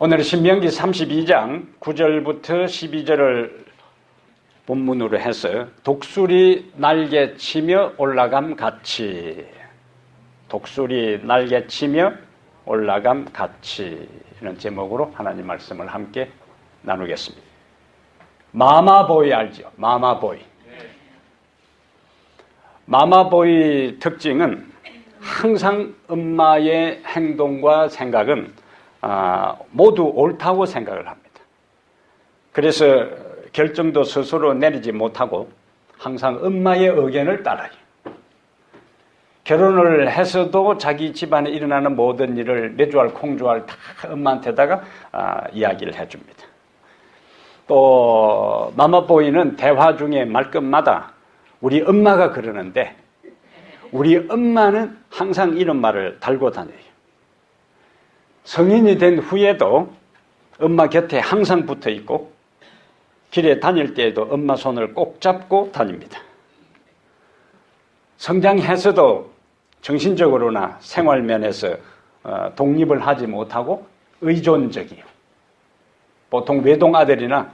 오늘 신명기 32장 9절부터 12절을 본문으로 해서 독수리 날개치며 올라감 같이, 독수리 날개치며 올라감 같이, 이런 제목으로 하나님 말씀을 함께 나누겠습니다. 마마보이 알죠? 마마보이. 마마보이 특징은 항상 엄마의 행동과 생각은 모두 옳다고 생각을 합니다. 그래서 결정도 스스로 내리지 못하고 항상 엄마의 의견을 따라요. 결혼을 해서도 자기 집안에 일어나는 모든 일을 내주할 콩주할 다 엄마한테다가 이야기를 해줍니다. 또 마마보이는 대화 중에 말끝마다 우리 엄마가 그러는데 우리 엄마는 항상 이런 말을 달고 다녀요. 성인이 된 후에도 엄마 곁에 항상 붙어 있고 길에 다닐 때에도 엄마 손을 꼭 잡고 다닙니다. 성장해서도 정신적으로나 생활면에서 독립을 하지 못하고 의존적이에요. 보통 외동 아들이나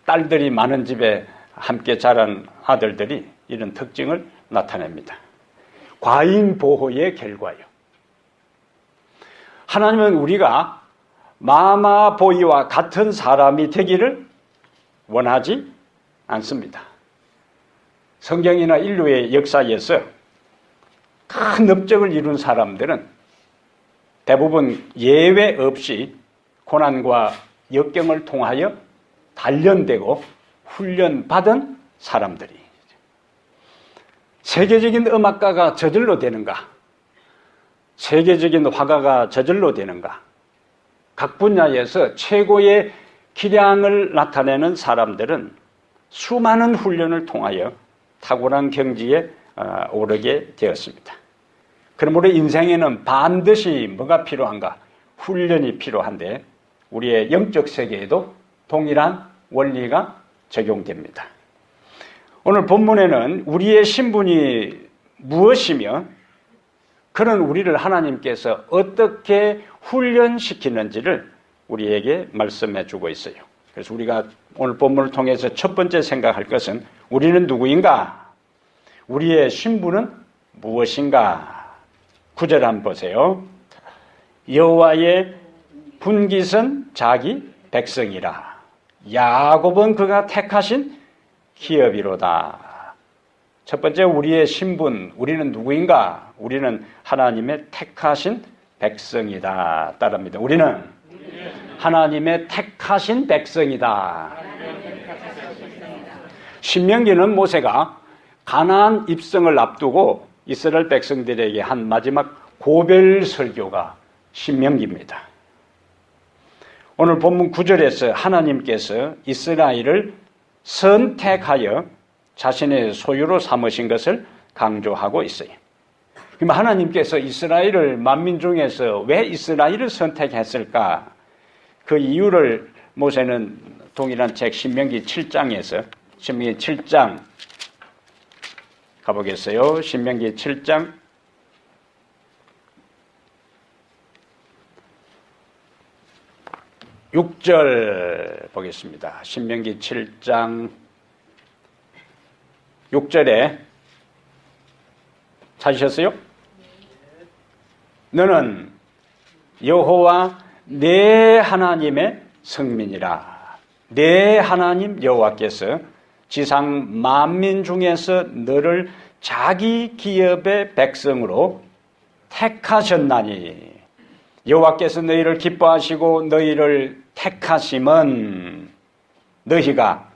딸들이 많은 집에 함께 자란 아들들이 이런 특징을 나타냅니다. 과잉 보호의 결과예요. 하나님은 우리가 마마보이와 같은 사람이 되기를 원하지 않습니다. 성경이나 인류의 역사에서 큰 업적을 이룬 사람들은 대부분 예외 없이 고난과 역경을 통하여 단련되고 훈련받은 사람들이. 세계적인 음악가가 저절로 되는가? 세계적인 화가가 저절로 되는가? 각 분야에서 최고의 기량을 나타내는 사람들은 수많은 훈련을 통하여 탁월한 경지에 오르게 되었습니다. 그러므로 인생에는 반드시 뭐가 필요한가? 훈련이 필요한데 우리의 영적 세계에도 동일한 원리가 적용됩니다. 오늘 본문에는 우리의 신분이 무엇이며 그런 우리를 하나님께서 어떻게 훈련시키는지를 우리에게 말씀해 주고 있어요. 그래서 우리가 오늘 본문을 통해서 첫 번째 생각할 것은 우리는 누구인가? 우리의 신분은 무엇인가? 9절 한번 보세요. 여호와의 분깃은 자기 백성이라. 야곱은 그가 택하신 기업이로다. 첫 번째 우리의 신분, 우리는 누구인가? 우리는 하나님의 택하신 백성이다. 따릅니다. 우리는 하나님의 택하신 백성이다. 신명기는 모세가 가나안 입성을 앞두고 이스라엘 백성들에게 한 마지막 고별 설교가 신명기입니다. 오늘 본문 9절에서 하나님께서 이스라엘을 선택하여 자신의 소유로 삼으신 것을 강조하고 있어요. 그럼 하나님께서 이스라엘을 만민 중에서 왜 이스라엘을 선택했을까? 그 이유를 모세는 동일한 책 신명기 7장에서 신명기 7장 가보겠어요. 신명기 7장 6절 보겠습니다. 신명기 7장 6절에 찾으셨어요? 너는 여호와 내 하나님의 성민이라. 내 하나님 여호와께서 지상 만민 중에서 너를 자기 기업의 백성으로 택하셨나니 여호와께서 너희를 기뻐하시고 너희를 택하심은 너희가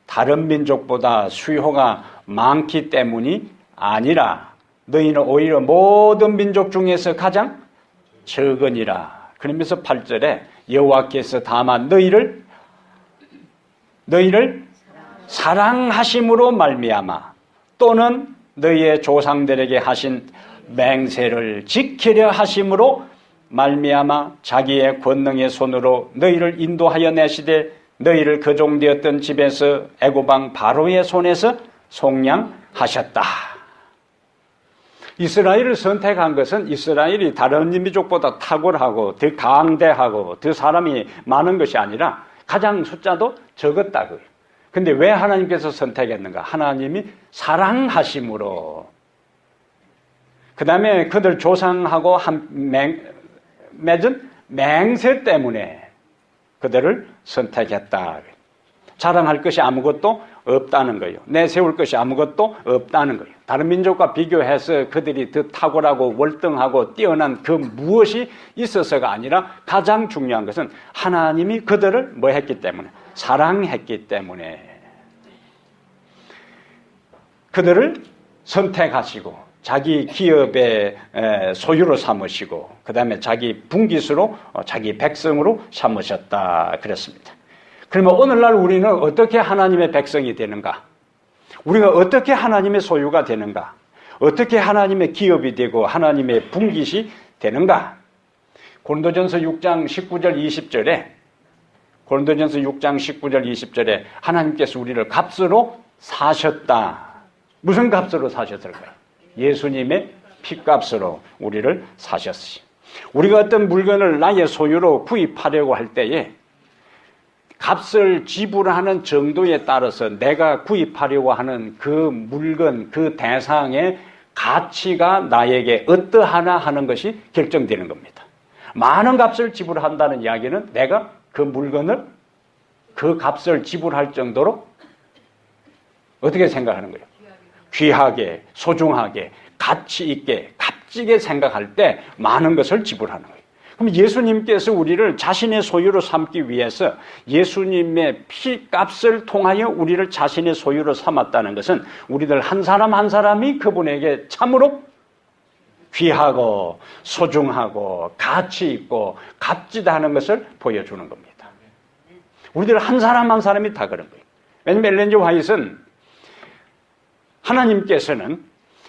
다른 민족보다 수요가 많기 때문이 아니라 너희는 오히려 모든 민족 중에서 가장 적으니라. 그러면서 8절에 여호와께서 다만 너희를 사랑하심으로 말미암아 또는 너희의 조상들에게 하신 맹세를 지키려 하심으로 말미암아 자기의 권능의 손으로 너희를 인도하여 내시되 너희를 거종되었던 집에서 애굽 왕 바로의 손에서 속량하셨다. 이스라엘을 선택한 것은 이스라엘이 다른 민족보다 탁월하고 더 강대하고 더 사람이 많은 것이 아니라 가장 숫자도 적었다고요. 근데 왜 하나님께서 선택했는가? 하나님이 사랑하심으로. 그 다음에 그들 조상하고 맺은 맹세 때문에 그들을 선택했다. 자랑할 것이 아무것도 없다는 거예요. 내세울 것이 아무것도 없다는 거예요. 다른 민족과 비교해서 그들이 더 탁월하고 월등하고 뛰어난 그 무엇이 있어서가 아니라 가장 중요한 것은 하나님이 그들을 뭐 했기 때문에? 사랑했기 때문에 그들을 선택하시고 자기 기업의 소유로 삼으시고 그 다음에 자기 분깃으로 자기 백성으로 삼으셨다 그랬습니다. 그러면 오늘날 우리는 어떻게 하나님의 백성이 되는가? 우리가 어떻게 하나님의 소유가 되는가? 어떻게 하나님의 기업이 되고 하나님의 분깃이 되는가? 고린도전서 6장 19절 20절에 고린도전서 6장 19절 20절에 하나님께서 우리를 값으로 사셨다. 무슨 값으로 사셨을까요? 예수님의 피값으로 우리를 사셨어요. 우리가 어떤 물건을 나의 소유로 구입하려고 할 때에 값을 지불하는 정도에 따라서 내가 구입하려고 하는 그 물건, 그 대상의 가치가 나에게 어떠하나 하는 것이 결정되는 겁니다. 많은 값을 지불한다는 이야기는 내가 그 물건을 그 값을 지불할 정도로 어떻게 생각하는 거예요? 귀하게, 소중하게, 가치 있게, 값지게 생각할 때 많은 것을 지불하는 거예요. 그럼 예수님께서 우리를 자신의 소유로 삼기 위해서 예수님의 피값을 통하여 우리를 자신의 소유로 삼았다는 것은 우리들 한 사람 한 사람이 그분에게 참으로 귀하고 소중하고 가치 있고 값지다는 것을 보여주는 겁니다. 우리들 한 사람 한 사람이 다 그런 거예요. 왜냐하면 엘렌 G. 화이트는 하나님께서는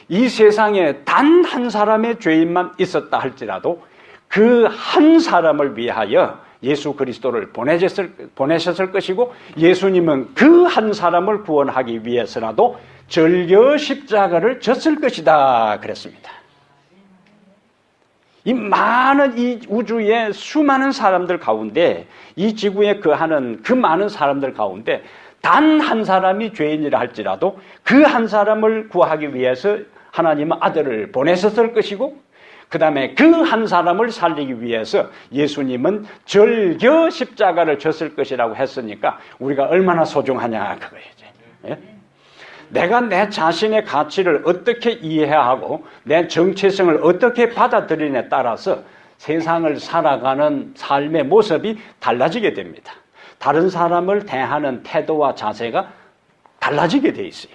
이 세상에 단 한 사람의 죄인만 있었다 할지라도 그 한 사람을 위하여 예수 그리스도를 보내셨을 것이고 예수님은 그 한 사람을 구원하기 위해서라도 절겨 십자가를 졌을 것이다 그랬습니다. 이 많은 이 우주의 수많은 사람들 가운데 이 지구에 거하는 그 많은 사람들 가운데 단 한 사람이 죄인이라 할지라도 그 한 사람을 구하기 위해서 하나님은 아들을 보내셨을 것이고 그 다음에 그 한 사람을 살리기 위해서 예수님은 절겨 십자가를 졌을 것이라고 했으니까 우리가 얼마나 소중하냐 그거예요. 예? 내가 내 자신의 가치를 어떻게 이해하고 내 정체성을 어떻게 받아들이냐에 따라서 세상을 살아가는 삶의 모습이 달라지게 됩니다. 다른 사람을 대하는 태도와 자세가 달라지게 돼 있어요.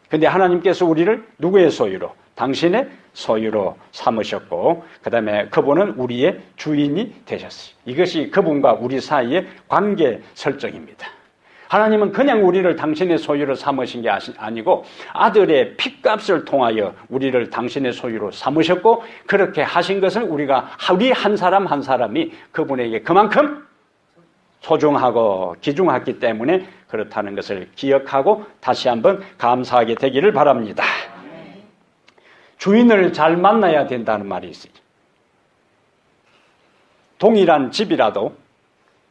그런데 하나님께서 우리를 누구의 소유로? 당신의 소유로 삼으셨고 그 다음에 그분은 우리의 주인이 되셨어요. 이것이 그분과 우리 사이의 관계 설정입니다. 하나님은 그냥 우리를 당신의 소유로 삼으신 게 아니고 아들의 피값을 통하여 우리를 당신의 소유로 삼으셨고 그렇게 하신 것은 우리 한 사람 한 사람이 그분에게 그만큼 소중하고 귀중하기 때문에 그렇다는 것을 기억하고 다시 한번 감사하게 되기를 바랍니다. 주인을 잘 만나야 된다는 말이 있어요. 동일한 집이라도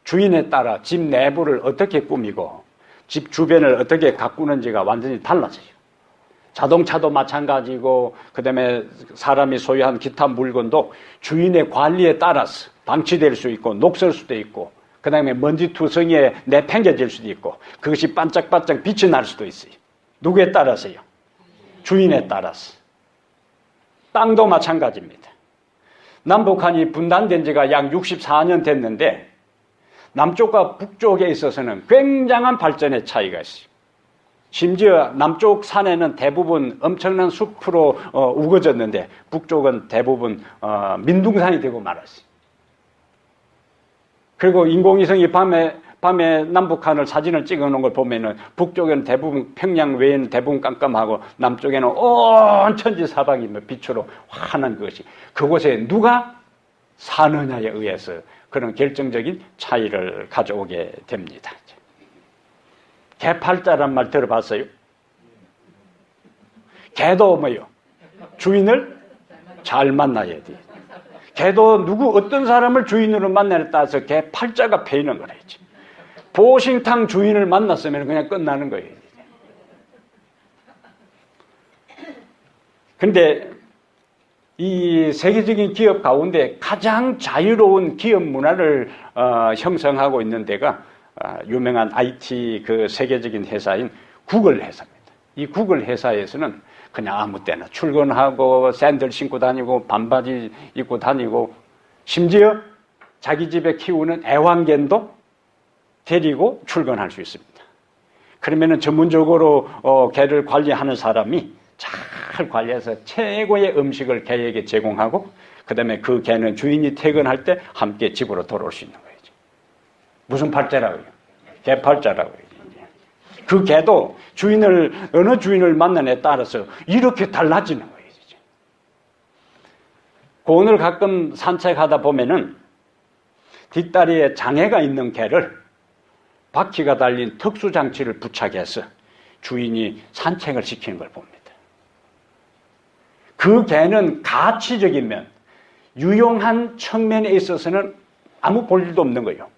주인에 따라 집 내부를 어떻게 꾸미고 집 주변을 어떻게 가꾸는지가 완전히 달라져요. 자동차도 마찬가지고 그다음에 사람이 소유한 기타 물건도 주인의 관리에 따라서 방치될 수 있고 녹슬 수도 있고 그 다음에 먼지투성이에 내팽개질 수도 있고 그것이 반짝반짝 빛이 날 수도 있어요. 누구에 따라서요? 주인에 따라서. 땅도 마찬가지입니다. 남북한이 분단된 지가 약 64년 됐는데 남쪽과 북쪽에 있어서는 굉장한 발전의 차이가 있어요. 심지어 남쪽 산에는 대부분 엄청난 숲으로 우거졌는데 북쪽은 대부분 민둥산이 되고 말았어요. 그리고 인공위성이 밤에 남북한을 사진을 찍어 놓은 걸 보면은 북쪽에는 대부분 평양 외에는 대부분 깜깜하고 남쪽에는 온 천지 사방이 빛으로 환한 것이 그곳에 누가 사느냐에 의해서 그런 결정적인 차이를 가져오게 됩니다. 개팔자란 말 들어봤어요? 개도 뭐요? 주인을 잘 만나야 돼. 개도 어떤 사람을 주인으로 만나에 따라서 개 팔자가 패이는 거래지. 보신탕 주인을 만났으면 그냥 끝나는 거예요. 근데 이 세계적인 기업 가운데 가장 자유로운 기업 문화를 형성하고 있는 데가 유명한 IT 그 세계적인 회사인 구글 회사입니다. 이 구글 회사에서는 그냥 아무 때나 출근하고 샌들 신고 다니고 반바지 입고 다니고 심지어 자기 집에 키우는 애완견도 데리고 출근할 수 있습니다. 그러면은 전문적으로 개를 관리하는 사람이 잘 관리해서 최고의 음식을 개에게 제공하고 그다음에 그 개는 주인이 퇴근할 때 함께 집으로 돌아올 수 있는 거예요. 무슨 팔자라고요? 개 팔자라고요. 그 개도 어느 주인을 만나냐에 따라서 이렇게 달라지는 거예요. 오늘 가끔 산책하다 보면은 뒷다리에 장애가 있는 개를 바퀴가 달린 특수장치를 부착해서 주인이 산책을 시키는 걸 봅니다. 그 개는 가치적인 면, 유용한 측면에 있어서는 아무 볼 일도 없는 거예요.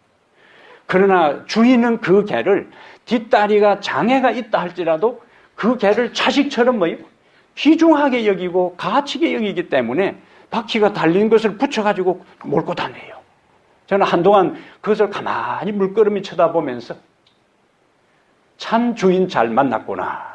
그러나 주인은 그 개를 뒷다리가 장애가 있다 할지라도 그 개를 자식처럼 귀중하게 여기고 가치게 여기기 때문에 바퀴가 달린 것을 붙여가지고 몰고 다녀요. 저는 한동안 그것을 가만히 물끄러미 쳐다보면서 참 주인 잘 만났구나.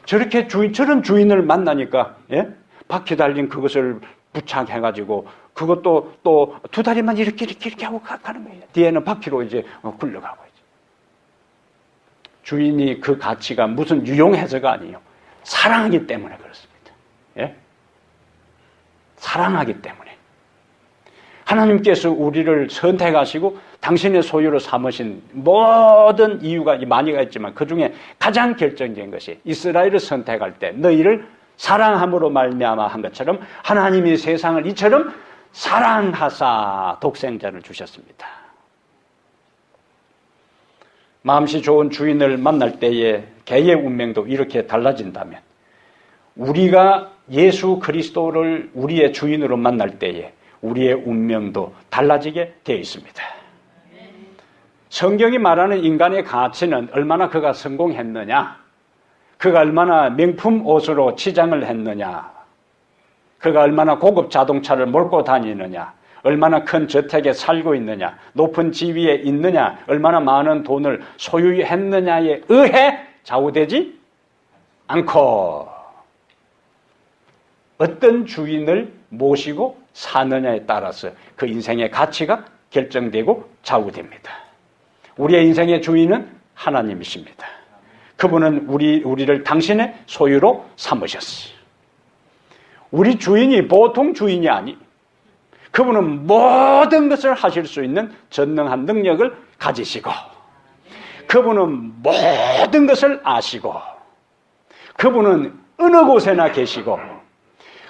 저런 주인을 만나니까, 예? 바퀴 달린 그것을 부착해가지고 그것도 또 두 다리만 이렇게 하고 가는 거예요. 뒤에는 바퀴로 이제 굴러가고 있죠. 주인이 그 가치가 무슨 유용해서가 아니에요. 사랑하기 때문에 그렇습니다. 예? 사랑하기 때문에. 하나님께서 우리를 선택하시고 당신의 소유로 삼으신 모든 이유가 많이가 있지만 그 중에 가장 결정적인 것이 이스라엘을 선택할 때 너희를 사랑함으로 말미암아 한 것처럼 하나님이 세상을 이처럼 사랑하사 독생자를 주셨습니다. 마음씨 좋은 주인을 만날 때에 개의 운명도 이렇게 달라진다면 우리가 예수 그리스도를 우리의 주인으로 만날 때에 우리의 운명도 달라지게 되어 있습니다. 성경이 말하는 인간의 가치는 얼마나 그가 성공했느냐, 그가 얼마나 명품 옷으로 치장을 했느냐, 그가 얼마나 고급 자동차를 몰고 다니느냐, 얼마나 큰 저택에 살고 있느냐, 높은 지위에 있느냐, 얼마나 많은 돈을 소유했느냐에 의해 좌우되지 않고 어떤 주인을 모시고 사느냐에 따라서 그 인생의 가치가 결정되고 좌우됩니다. 우리의 인생의 주인은 하나님이십니다. 그분은 우리를 당신의 소유로 삼으셨어요. 우리 주인이 보통 주인이 아니, 그분은 모든 것을 하실 수 있는 전능한 능력을 가지시고, 그분은 모든 것을 아시고, 그분은 어느 곳에나 계시고,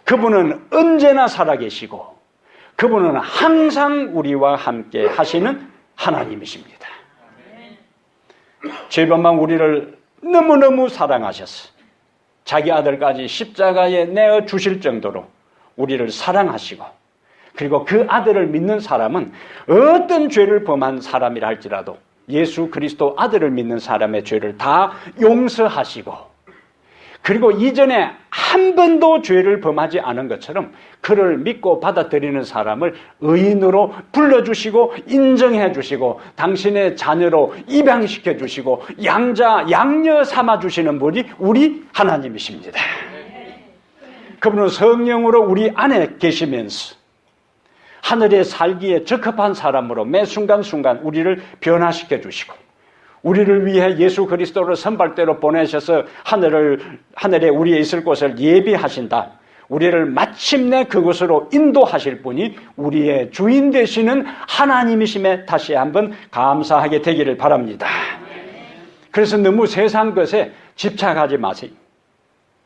그분은 언제나 살아계시고, 그분은 항상 우리와 함께 하시는 하나님이십니다. 죄범한 우리를 너무너무 사랑하셔서 자기 아들까지 십자가에 내어 주실 정도로 우리를 사랑하시고, 그리고 그 아들을 믿는 사람은 어떤 죄를 범한 사람이라 할지라도 예수 그리스도 아들을 믿는 사람의 죄를 다 용서하시고, 그리고 이전에 한 번도 죄를 범하지 않은 것처럼 그를 믿고 받아들이는 사람을 의인으로 불러주시고 인정해 주시고 당신의 자녀로 입양시켜 주시고 양녀 삼아주시는 분이 우리 하나님이십니다. 그분은 성령으로 우리 안에 계시면서 하늘에 살기에 적합한 사람으로 매 순간순간 우리를 변화시켜 주시고, 우리를 위해 예수 그리스도를 선발대로 보내셔서 하늘에 우리의 있을 곳을 예비하신다. 우리를 마침내 그곳으로 인도하실 분이 우리의 주인 되시는 하나님이심에 다시 한번 감사하게 되기를 바랍니다. 그래서 너무 세상 것에 집착하지 마세요.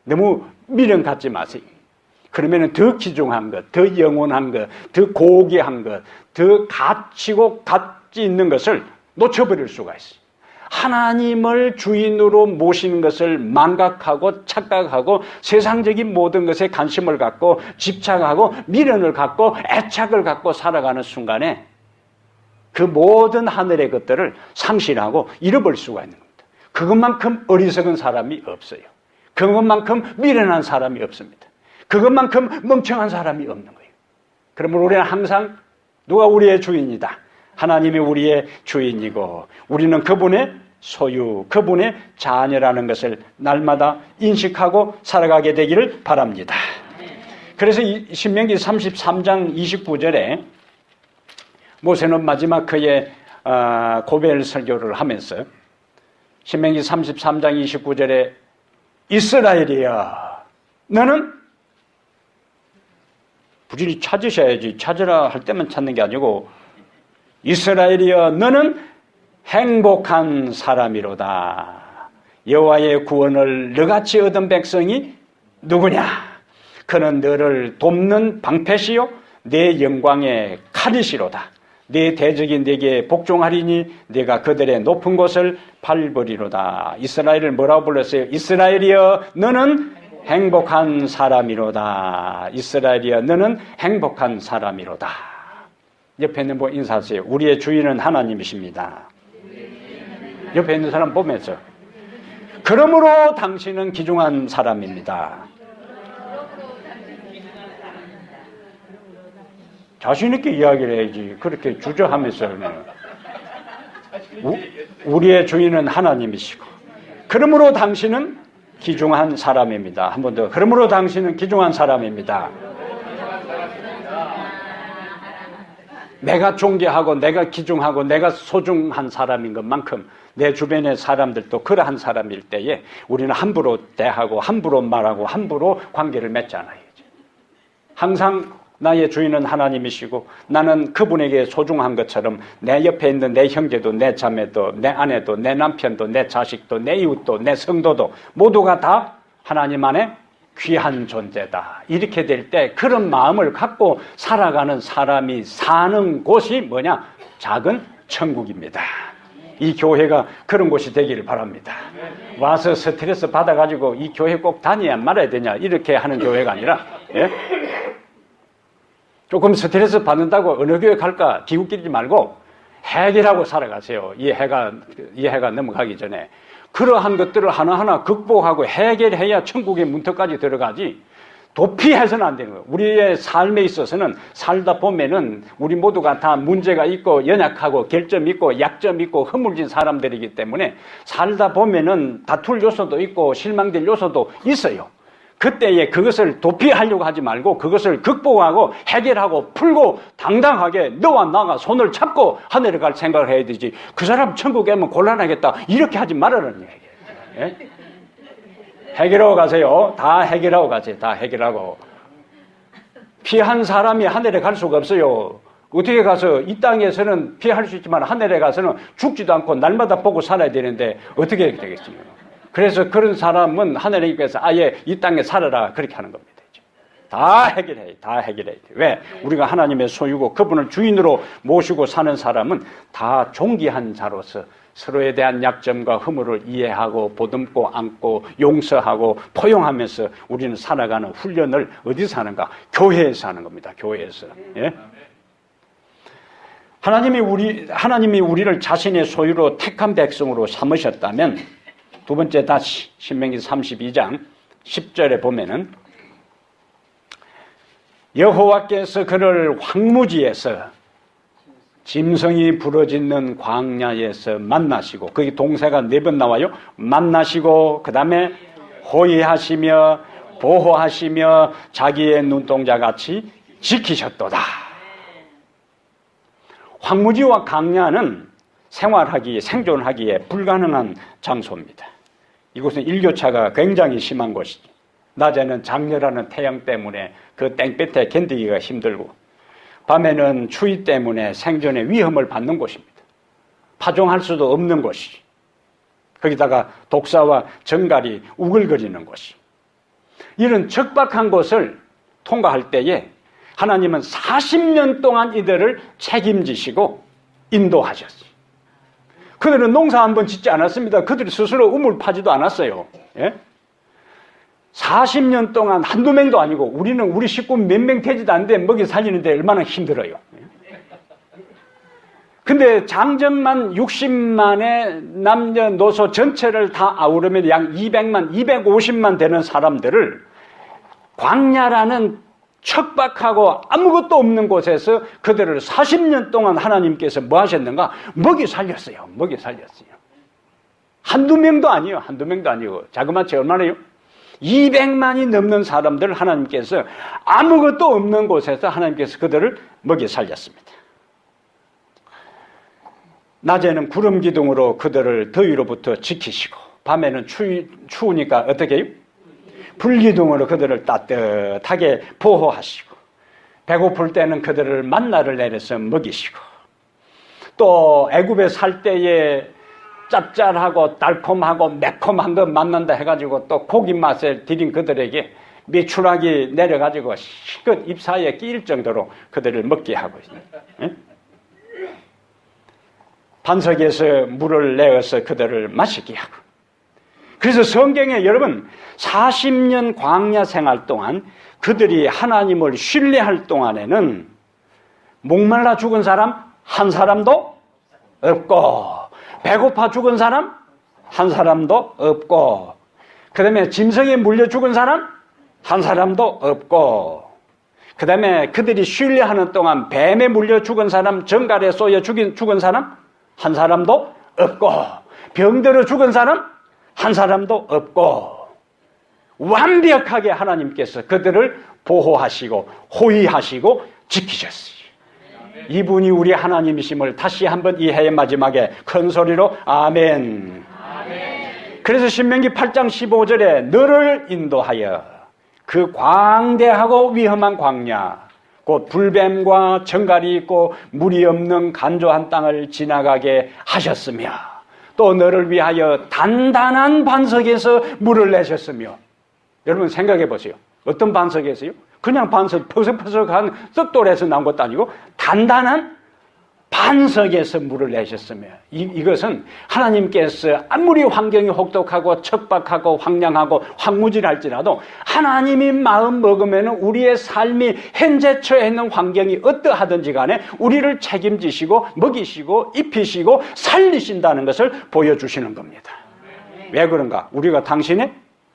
너무 미련 갖지 마세요. 그러면 더 귀중한 것, 더 영원한 것, 더 고귀한 것, 더 가치고 가치 있는 것을 놓쳐버릴 수가 있어요. 하나님을 주인으로 모시는 것을 망각하고 착각하고 세상적인 모든 것에 관심을 갖고 집착하고 미련을 갖고 애착을 갖고 살아가는 순간에 그 모든 하늘의 것들을 상실하고 잃어버릴 수가 있는 겁니다. 그것만큼 어리석은 사람이 없어요. 그것만큼 미련한 사람이 없습니다. 그것만큼 멍청한 사람이 없는 거예요. 그러므로 우리는 항상 누가 우리의 주인이다. 하나님이 우리의 주인이고 우리는 그분의 소유, 그분의 자녀라는 것을 날마다 인식하고 살아가게 되기를 바랍니다. 그래서 신명기 33장 29절에 모세는 마지막 그의 고별 설교를 하면서 신명기 33장 29절에 이스라엘이여 너는 부지런히 찾으셔야지. 찾으라 할 때만 찾는 게 아니고 이스라엘이여 너는 행복한 사람이로다. 여호와의 구원을 너같이 얻은 백성이 누구냐? 그는 너를 돕는 방패시요 내 영광의 칼이시로다. 네 대적이 네게 복종하리니 네가 그들의 높은 곳을 밟으리로다. 이스라엘을 뭐라고 불렀어요? 이스라엘이여 너는 행복한 사람이로다. 이스라엘이여 너는 행복한 사람이로다. 옆에 있는 분 인사하세요. 우리의 주인은 하나님이십니다. 옆에 있는 사람 보면서 그러므로 당신은 귀중한 사람입니다. 자신 있게 이야기를 해야지. 그렇게 주저하면서는 우리의 주인은 하나님이시고 그러므로 당신은 귀중한 사람입니다. 한 번 더. 그러므로 당신은 귀중한 사람입니다. 내가 존귀하고 내가 귀중하고 내가 소중한 사람인 것만큼 내 주변의 사람들도 그러한 사람일 때에 우리는 함부로 대하고 함부로 말하고 함부로 관계를 맺잖아요. 항상 나의 주인은 하나님이시고 나는 그분에게 소중한 것처럼 내 옆에 있는 내 형제도 내 자매도 내 아내도 내 남편도 내 자식도 내 이웃도 내 성도도 모두가 다 하나님 안에 귀한 존재다. 이렇게 될 때 그런 마음을 갖고 살아가는 사람이 사는 곳이 뭐냐? 작은 천국입니다. 이 교회가 그런 곳이 되기를 바랍니다. 와서 스트레스 받아가지고 이 교회 꼭 다녀야 말아야 되냐 이렇게 하는 교회가 아니라 조금 스트레스 받는다고 어느 교회 갈까 기웃기지 말고 해결하고 살아가세요. 이 해가 넘어가기 전에. 그러한 것들을 하나하나 극복하고 해결해야 천국의 문턱까지 들어가지 도피해서는 안 되는 거예요. 우리의 삶에 있어서는 살다 보면은 우리 모두가 다 문제가 있고 연약하고 결점 있고 약점 있고 허물진 사람들이기 때문에 살다 보면은 다툴 요소도 있고 실망될 요소도 있어요. 그때에 그것을 도피하려고 하지 말고 그것을 극복하고 해결하고 풀고 당당하게 너와 나가 손을 잡고 하늘에 갈 생각을 해야 되지. 그 사람 천국에 가면 곤란하겠다 이렇게 하지 말라는 얘기예요. 예? 해결하고 가세요. 다 해결하고 가세요. 다 해결하고. 피한 사람이 하늘에 갈 수가 없어요. 어떻게 가서 이 땅에서는 피할 수 있지만 하늘에 가서는 죽지도 않고 날마다 보고 살아야 되는데 어떻게 되겠습니까? 그래서 그런 사람은 하나님께서 아예 이 땅에 살아라 그렇게 하는 겁니다. 다 해결해. 다 해결해야 돼. 왜? 우리가 하나님의 소유고 그분을 주인으로 모시고 사는 사람은 다 존귀한 자로서 서로에 대한 약점과 허물을 이해하고 보듬고 안고 용서하고 포용하면서 우리는 살아가는 훈련을 어디서 하는가? 교회에서 하는 겁니다. 교회에서. 예? 하나님이 우리를 자신의 소유로 택한 백성으로 삼으셨다면 두 번째 다시 신명기 32장 10절에 보면은 여호와께서 그를 황무지에서 짐승이 부러짓는 광야에서 만나시고 거기 동사가 4번 나와요. 만나시고 그 다음에 호위하시며 보호하시며 자기의 눈동자같이 지키셨도다. 황무지와 광야는 생활하기에 생존하기에 불가능한 장소입니다. 이곳은 일교차가 굉장히 심한 곳이죠. 낮에는 장렬하는 태양 때문에 그 땡볕에 견디기가 힘들고 밤에는 추위 때문에 생존의 위험을 받는 곳입니다. 파종할 수도 없는 곳이. 거기다가 독사와 정갈이 우글거리는 곳이. 이런 적박한 곳을 통과할 때에 하나님은 40년 동안 이들을 책임지시고 인도하셨어요. 그들은 농사 한 번 짓지 않았습니다. 그들이 스스로 우물 파지도 않았어요. 예? 40년 동안 한두 명도 아니고 우리 식구 몇 명 되지도 않는데 먹이 살리는데 얼마나 힘들어요. 근데 장정만 60만의 남녀노소 전체를 다 아우르면 약 200만, 250만 되는 사람들을 광야라는 척박하고 아무것도 없는 곳에서 그들을 40년 동안 하나님께서 뭐 하셨는가? 먹이 살렸어요. 먹이 살렸어요. 한두 명도 아니에요. 한두 명도 아니고. 자그마치 얼마나요? 200만이 넘는 사람들을 하나님께서 아무것도 없는 곳에서 하나님께서 그들을 먹이 살렸습니다. 낮에는 구름 기둥으로 그들을 더위로부터 지키시고 밤에는 추우니까 어떻게 해요? 불기둥으로 그들을 따뜻하게 보호하시고 배고플 때는 그들을 만나를 내려서 먹이시고 또 애굽에 살 때에 짭짤하고 달콤하고 매콤한 거 만난다 해가지고 또 고기 맛을 들인 그들에게 메추라기 내려가지고 실컷 입 사이에 끼일 정도로 그들을 먹게 하고 있어요. 반석에서 물을 내어서 그들을 마시게 하고. 그래서 성경에 여러분 40년 광야 생활 동안 그들이 하나님을 신뢰할 동안에는 목말라 죽은 사람 한 사람도 없고 배고파 죽은 사람 한 사람도 없고 그 다음에 짐승에 물려 죽은 사람 한 사람도 없고 그 다음에 그들이 신뢰하는 동안 뱀에 물려 죽은 사람 정갈에 쏘여 죽은 사람 한 사람도 없고 병들어 죽은 사람 한 사람도 없고 완벽하게 하나님께서 그들을 보호하시고 호위하시고 지키셨어요. 이분이 우리 하나님이심을 다시 한번 이 해의 마지막에 큰 소리로 아멘. 그래서 신명기 8장 15절에 너를 인도하여 그 광대하고 위험한 광야 곧 불뱀과 정갈이 있고 물이 없는 간조한 땅을 지나가게 하셨으며 또 너를 위하여 단단한 반석에서 물을 내셨으며 여러분 생각해 보세요. 어떤 반석에서요? 그냥 반석 퍼석퍼석한 떡돌에서 나온 것도 아니고 단단한 반석에서 물을 내셨으며 이것은 하나님께서 아무리 환경이 혹독하고 척박하고 황량하고 황무질할지라도 하나님이 마음 먹으면 우리의 삶이 현재 처해 있는 환경이 어떠하든지 간에 우리를 책임지시고 먹이시고 입히시고 살리신다는 것을 보여주시는 겁니다. 왜 그런가? 우리가 당신의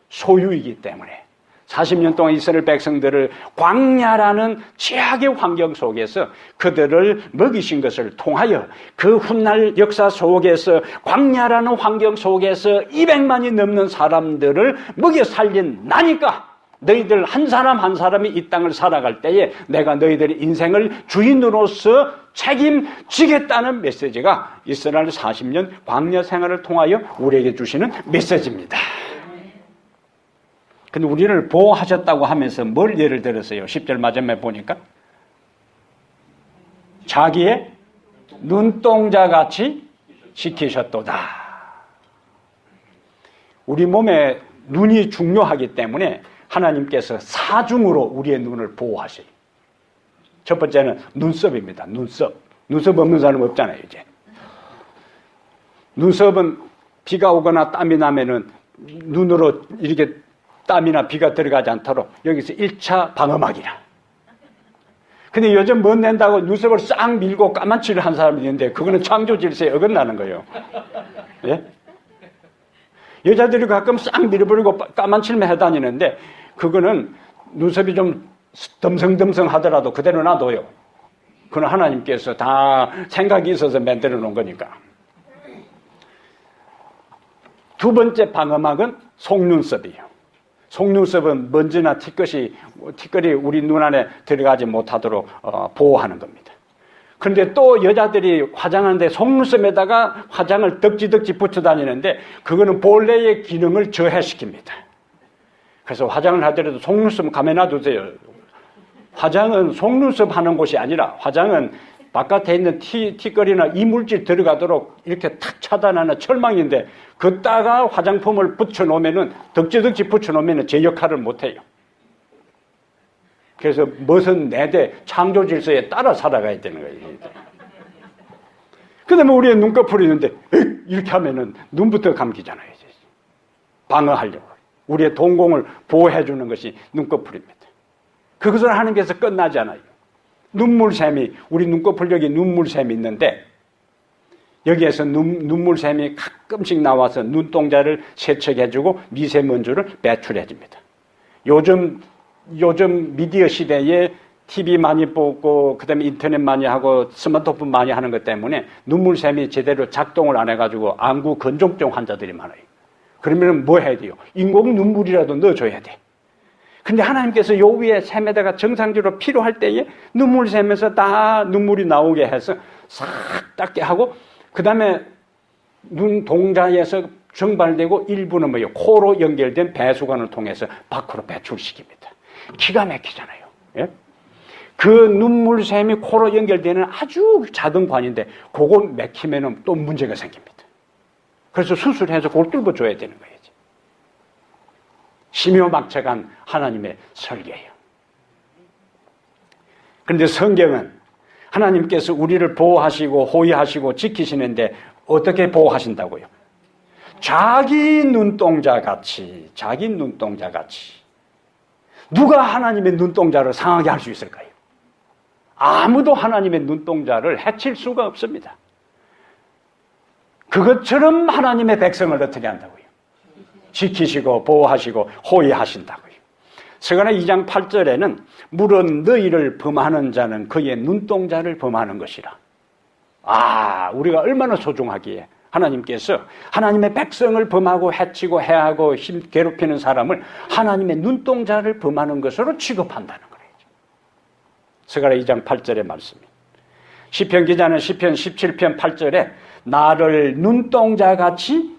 소유이기 때문에 40년 동안 이스라엘 백성들을 광야라는 최악의 환경 속에서 그들을 먹이신 것을 통하여 그 훗날 역사 속에서 광야라는 환경 속에서 200만이 넘는 사람들을 먹여 살린 나니까 너희들 한 사람 한 사람이 이 땅을 살아갈 때에 내가 너희들의 인생을 주인으로서 책임지겠다는 메시지가 이스라엘 40년 광야 생활을 통하여 우리에게 주시는 메시지입니다. 근데 우리를 보호하셨다고 하면서 뭘 예를 들었어요? 10절 마지막에 보니까 자기의 눈동자같이 지키셨도다. 우리 몸에 눈이 중요하기 때문에 하나님께서 사중으로 우리의 눈을 보호하셔요. 첫 번째는 눈썹입니다. 눈썹. 눈썹 없는 사람 없잖아요, 이제. 눈썹은 비가 오거나 땀이 나면은 눈으로 이렇게 땀이나 비가 들어가지 않도록 여기서 1차 방어막이라. 근데 요즘 못 낸다고 눈썹을 싹 밀고 까만칠을 한 사람이 있는데 그거는 창조 질서에 어긋나는 거예요. 예? 여자들이 가끔 싹 밀어버리고 까만칠만 해다니는데 그거는 눈썹이 좀 덤성덤성 하더라도 그대로 놔둬요. 그건 하나님께서 다 생각이 있어서 만들어 놓은 거니까. 두 번째 방어막은 속눈썹이에요. 속눈썹은 먼지나 티끌이 우리 눈 안에 들어가지 못하도록 보호하는 겁니다. 그런데 또 여자들이 화장하는데 속눈썹에다가 화장을 덕지덕지 붙여 다니는데 그거는 본래의 기능을 저해시킵니다. 그래서 화장을 하더라도 속눈썹 가만히 놔두세요. 화장은 속눈썹 하는 곳이 아니라 화장은 바깥에 있는 티끌이나 이물질 들어가도록 이렇게 탁 차단하는 철망인데 걷다가 화장품을 붙여놓으면은 덕지덕지 붙여놓으면은 제 역할을 못해요. 그래서 멋은 내대 창조 질서에 따라 살아가야 되는 거예요. 그 다음에 우리의 눈꺼풀이 있는데 이렇게 하면은 눈부터 감기잖아요. 방어하려고. 우리의 동공을 보호해주는 것이 눈꺼풀입니다. 그것을 하나님께서 끝나지 않아요. 눈물샘이, 우리 눈꺼풀 여기 눈물샘이 있는데 여기에서 눈물샘이 가끔씩 나와서 눈동자를 세척해주고 미세먼지를 배출해줍니다. 요즘 미디어 시대에 TV 많이 보고 그다음에 인터넷 많이 하고 스마트폰 많이 하는 것 때문에 눈물샘이 제대로 작동을 안 해가지고 안구 건조증 환자들이 많아요. 그러면 뭐 해야 돼요? 인공 눈물이라도 넣어줘야 돼. 근데 하나님께서 요 위에 샘에다가 정상적으로 필요할 때에 눈물샘에서 다 눈물이 나오게 해서 싹 닦게 하고 그 다음에 눈동자에서 증발되고 일부는 뭐예요? 코로 연결된 배수관을 통해서 밖으로 배출시킵니다. 기가 막히잖아요. 예? 그 눈물샘이 코로 연결되는 아주 작은 관인데 그걸 막히면 또 문제가 생깁니다. 그래서 수술해서 그걸 뚫어줘야 되는 거예요. 심요막측한 하나님의 설계예요. 그런데 성경은 하나님께서 우리를 보호하시고 호위하시고 지키시는데 어떻게 보호하신다고요? 자기 눈동자 같이. 누가 하나님의 눈동자를 상하게 할 수 있을까요? 아무도 하나님의 눈동자를 해칠 수가 없습니다. 그것처럼 하나님의 백성을 어떻게 한다고요? 지키시고 보호하시고 호위하신다고요. 스가랴 2장 8절에는 물은 너희를 범하는 자는 그의 눈동자를 범하는 것이라. 우리가 얼마나 소중하기에 하나님께서 하나님의 백성을 범하고 해치고 해하고 괴롭히는 사람을 하나님의 눈동자를 범하는 것으로 취급한다는 거예요. 스가랴 2장 8절의 말씀입니다. 시편 기자는 시편 17편 8절에 나를 눈동자같이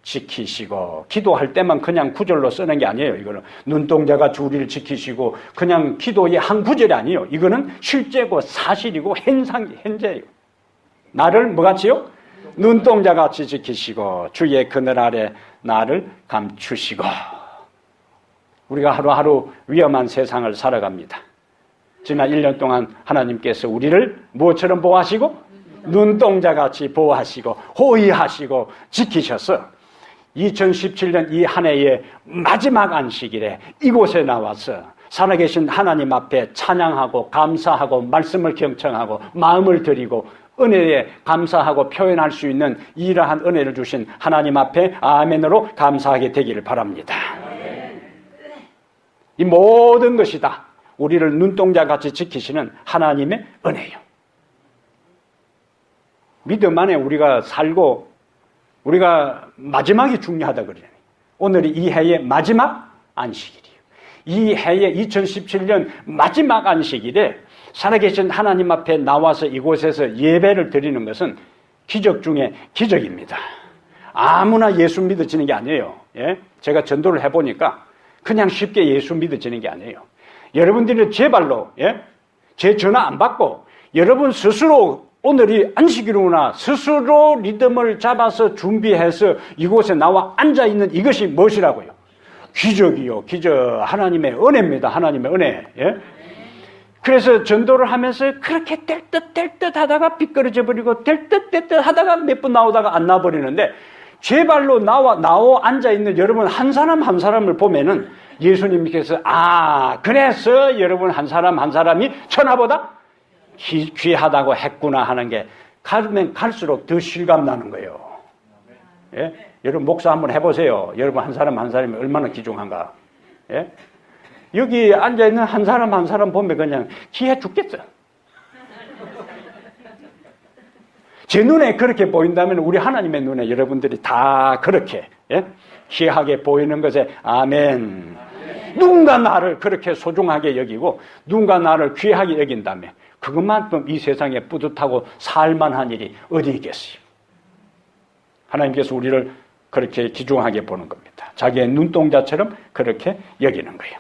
지키시고, 기도할 때만 그냥 구절로 쓰는 게 아니에요. 이거는 눈동자같이 우리를 지키시고 그냥 기도의 한 구절이 아니에요. 이거는 실제고 사실이고 현재예요. 나를 뭐같이요? 눈동자같이 지키시고 주의 그늘 아래 나를 감추시고. 우리가 하루하루 위험한 세상을 살아갑니다. 지난 1년 동안 하나님께서 우리를 무엇처럼 보호하시고? 눈동자같이 보호하시고 호위하시고 지키셔서 2017년 이 한 해의 마지막 안식일에 이곳에 나와서 살아계신 하나님 앞에 찬양하고 감사하고 말씀을 경청하고 마음을 드리고 은혜에 감사하고 표현할 수 있는 이러한 은혜를 주신 하나님 앞에 아멘으로 감사하게 되기를 바랍니다. 이 모든 것이 다 우리를 눈동자같이 지키시는 하나님의 은혜예요. 믿음 안에 우리가 살고 우리가 마지막이 중요하다 그러잖아요. 오늘이 이 해의 마지막 안식일이에요. 이 해의 2017년 마지막 안식일에 살아계신 하나님 앞에 나와서 이곳에서 예배를 드리는 것은 기적 중에 기적입니다. 아무나 예수 믿어지는 게 아니에요. 예? 제가 전도를 해보니까 그냥 쉽게 예수 믿어지는 게 아니에요. 여러분들이 제 발로, 예? 제 전화 안 받고 여러분 스스로 오늘이 안식일이구나 스스로 리듬을 잡아서 준비해서 이곳에 나와 앉아있는 이것이 무엇이라고요? 기적이요. 기적. 하나님의 은혜입니다. 하나님의 은혜. 예? 그래서 전도를 하면서 그렇게 될 듯 하다가 삐끄러져 버리고 될 듯 하다가 몇 분 나오다가 안 나버리는데 제 발로 나와 앉아있는 여러분 한 사람 한 사람을 보면은 예수님께서 그래서 여러분 한 사람 한 사람이 천하보다 귀하다고 했구나 하는 게 가면 갈수록 더 실감나는 거예요. 예? 여러분 목사 한번 해보세요. 여러분 한 사람 한 사람이 얼마나 귀중한가. 예? 여기 앉아있는 한 사람 한 사람 보면 그냥 귀해 죽겠어. 제 눈에 그렇게 보인다면 우리 하나님의 눈에 여러분들이 다 그렇게 귀하게 보이는 것에 아멘. 누군가 나를 그렇게 소중하게 여기고 누군가 나를 귀하게 여긴다면 그것만큼 이 세상에 뿌듯하고 살만한 일이 어디 있겠어요. 하나님께서 우리를 그렇게 귀중하게 보는 겁니다. 자기의 눈동자처럼 그렇게 여기는 거예요.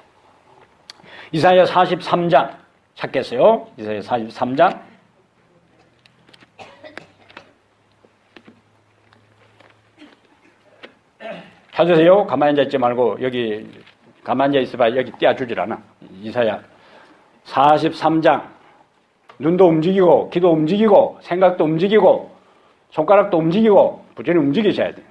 이사야 43장 찾겠어요? 이사야 43장 찾으세요. 가만히 앉아있지 말고 여기 가만히 앉아있어봐. 여기 떼어주질 않아. 이사야 43장 눈도 움직이고 귀도 움직이고 생각도 움직이고 손가락도 움직이고 부지런히 움직이셔야 돼요.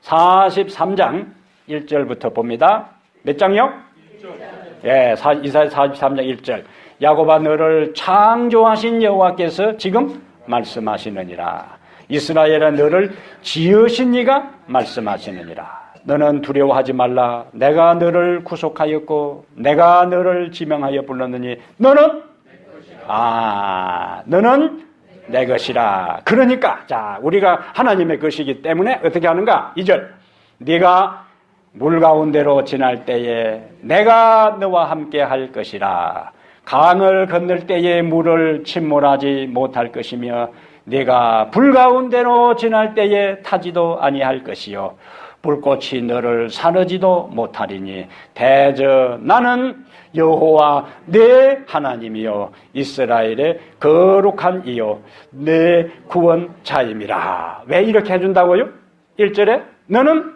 43장 1절부터 봅니다. 몇 장이요? 1절. 예, 이사야 43장 1절. 야곱아 너를 창조하신 여호와께서 지금 말씀하시느니라. 이스라엘아 너를 지으신 이가 말씀하시느니라. 너는 두려워하지 말라. 내가 너를 구속하였고 내가 너를 지명하여 불렀느니 너는 너는 내 것이라. 그러니까 자 우리가 하나님의 것이기 때문에 어떻게 하는가? 2절. 네가 물 가운데로 지날 때에 내가 너와 함께 할 것이라. 강을 건널 때에 물을 침몰하지 못할 것이며 네가 불 가운데로 지날 때에 타지도 아니할 것이요 불꽃이 너를 사르지도 못하리니 대저 나는 여호와 내 하나님이요 이스라엘의 거룩한 이요 내 구원자임이라. 왜 이렇게 해준다고요? 1절에 너는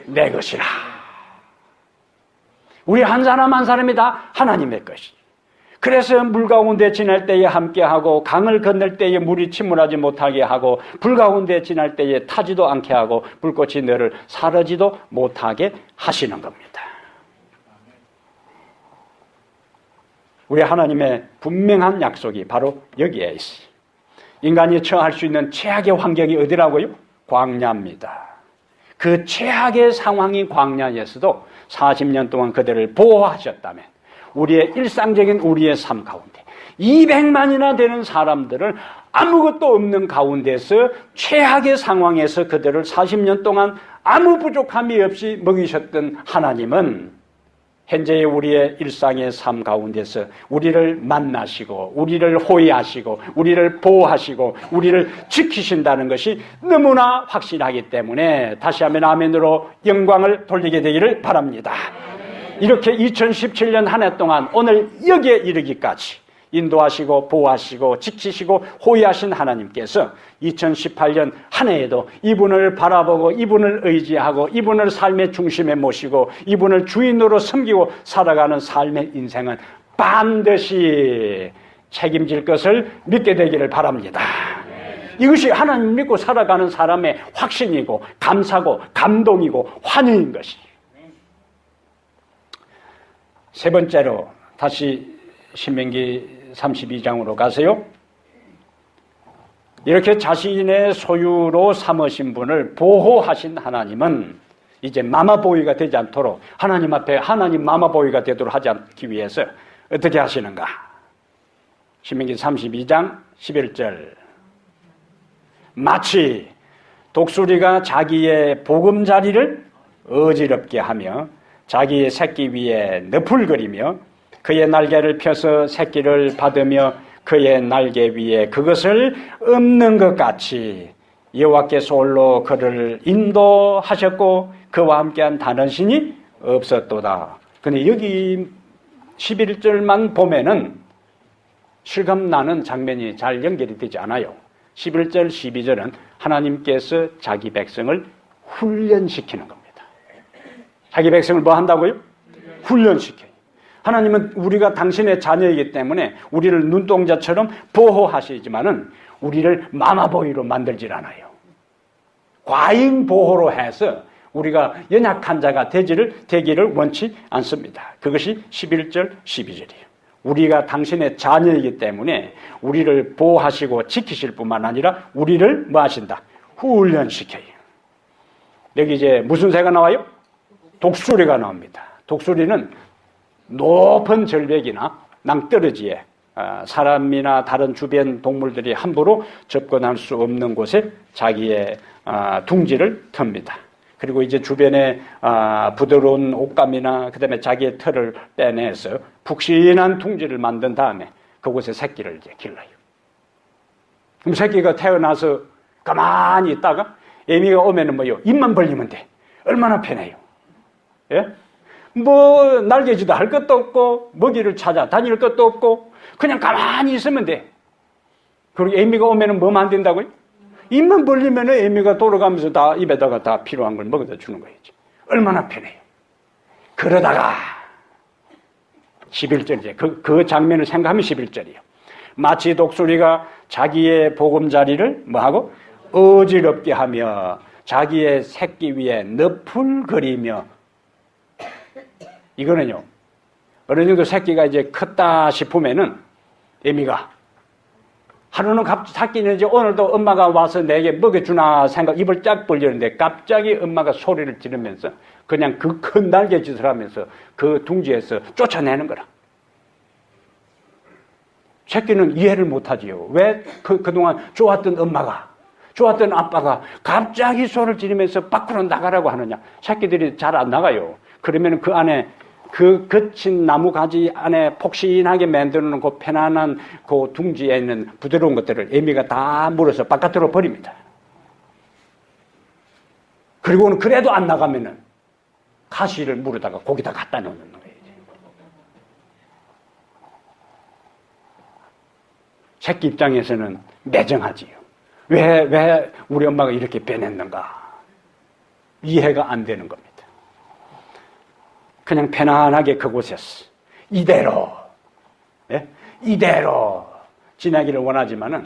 내 것이라. 우리 한 사람 한 사람이 다 하나님의 것이. 그래서 물 가운데 지날 때에 함께하고 강을 건널 때에 물이 침몰하지 못하게 하고 불 가운데 지날 때에 타지도 않게 하고 불꽃이 너를 사르지도 못하게 하시는 겁니다. 우리 하나님의 분명한 약속이 바로 여기에 있어요. 인간이 처할 수 있는 최악의 환경이 어디라고요? 광야입니다. 그 최악의 상황인 광야에서도 40년 동안 그들을 보호하셨다면 우리의 일상적인 우리의 삶 가운데 200만이나 되는 사람들을 아무것도 없는 가운데서 최악의 상황에서 그들을 40년 동안 아무 부족함이 없이 먹이셨던 하나님은 현재의 우리의 일상의 삶 가운데서 우리를 만나시고 우리를 호위하시고 우리를 보호하시고 우리를 지키신다는 것이 너무나 확실하기 때문에 다시 한번 아멘으로 영광을 돌리게 되기를 바랍니다. 이렇게 2017년 한 해 동안 오늘 여기에 이르기까지 인도하시고 보호하시고 지키시고 호위하신 하나님께서 2018년 한 해에도 이분을 바라보고 이분을 의지하고 이분을 삶의 중심에 모시고 이분을 주인으로 섬기고 살아가는 삶의 인생은 반드시 책임질 것을 믿게 되기를 바랍니다. 이것이 하나님 믿고 살아가는 사람의 확신이고 감사고 감동이고 환영인 것이에요. 세 번째로 다시 신명기 32장으로 가세요. 이렇게 자신의 소유로 삼으신 분을 보호하신 하나님은 이제 마마보이가 되지 않도록 하나님 앞에 하나님 마마보이가 되도록 하지 않기 위해서 어떻게 하시는가? 신명기 32장 11절. 마치 독수리가 자기의 보금자리를 어지럽게 하며 자기의 새끼 위에 너풀거리며 그의 날개를 펴서 새끼를 받으며 그의 날개 위에 그것을 엎는 것 같이 여호와께서 홀로 그를 인도하셨고 그와 함께한 다른 신이 없었도다. 근데 여기 11절만 보면은 실감나는 장면이 잘 연결이 되지 않아요. 11절, 12절은 하나님께서 자기 백성을 훈련시키는 겁니다. 자기 백성을 뭐 한다고요? 훈련시켜요. 하나님은 우리가 당신의 자녀이기 때문에 우리를 눈동자처럼 보호하시지만은 우리를 마마보이로 만들질 않아요. 과잉 보호로 해서 우리가 연약한 자가 되기를 원치 않습니다. 그것이 11절, 12절이에요. 우리가 당신의 자녀이기 때문에 우리를 보호하시고 지키실 뿐만 아니라 우리를 뭐 하신다? 훈련시켜요. 여기 이제 무슨 새가 나와요? 독수리가 나옵니다. 독수리는 높은 절벽이나 낭떠러지에 사람이나 다른 주변 동물들이 함부로 접근할 수 없는 곳에 자기의 둥지를 틉니다. 그리고 이제 주변에 부드러운 옷감이나 그다음에 자기의 털을 빼내서 푹신한 둥지를 만든 다음에 그곳에 새끼를 이제 길러요. 그럼 새끼가 태어나서 가만히 있다가 애미가 오면은 뭐요? 입만 벌리면 돼. 얼마나 편해요. 예? 뭐 날개지도 할 것도 없고 먹이를 찾아 다닐 것도 없고 그냥 가만히 있으면 돼. 그리고 애미가 오면은 뭐만 안 된다고요? 입만 벌리면은 애미가 돌아가면서 다 입에다가 다 필요한 걸 먹어다 주는 거겠지. 얼마나 편해요. 그러다가 11절이죠. 그 장면을 생각하면 11절이에요. 마치 독수리가 자기의 보금자리를 뭐하고 어지럽게 하며 자기의 새끼 위에 늪을 그리며. 이거는요, 어느 정도 새끼가 이제 컸다 싶으면은 애미가 하루는 새끼는 이제 오늘도 엄마가 와서 내게 먹여주나 생각, 입을 쫙 벌리는데 갑자기 엄마가 소리를 지르면서 그냥 그 큰 날개짓을 하면서 그 둥지에서 쫓아내는 거라. 새끼는 이해를 못하지요. 왜 그동안 좋았던 엄마가, 좋았던 아빠가 갑자기 소리를 지르면서 밖으로 나가라고 하느냐. 새끼들이 잘 안 나가요. 그러면 그 안에 그 거친 나무 가지 안에 폭신하게 만들어 놓은 그 편안한 그 둥지에 있는 부드러운 것들을 애미가 다 물어서 바깥으로 버립니다. 그리고는 그래도 안 나가면은 가시를 물어다가 거기다 갖다 놓는 거예요. 새끼 입장에서는 매정하지요. 왜 우리 엄마가 이렇게 변했는가? 이해가 안 되는 겁니다. 그냥 편안하게 그곳에서 이대로, 예? 이대로 지내기를 원하지만은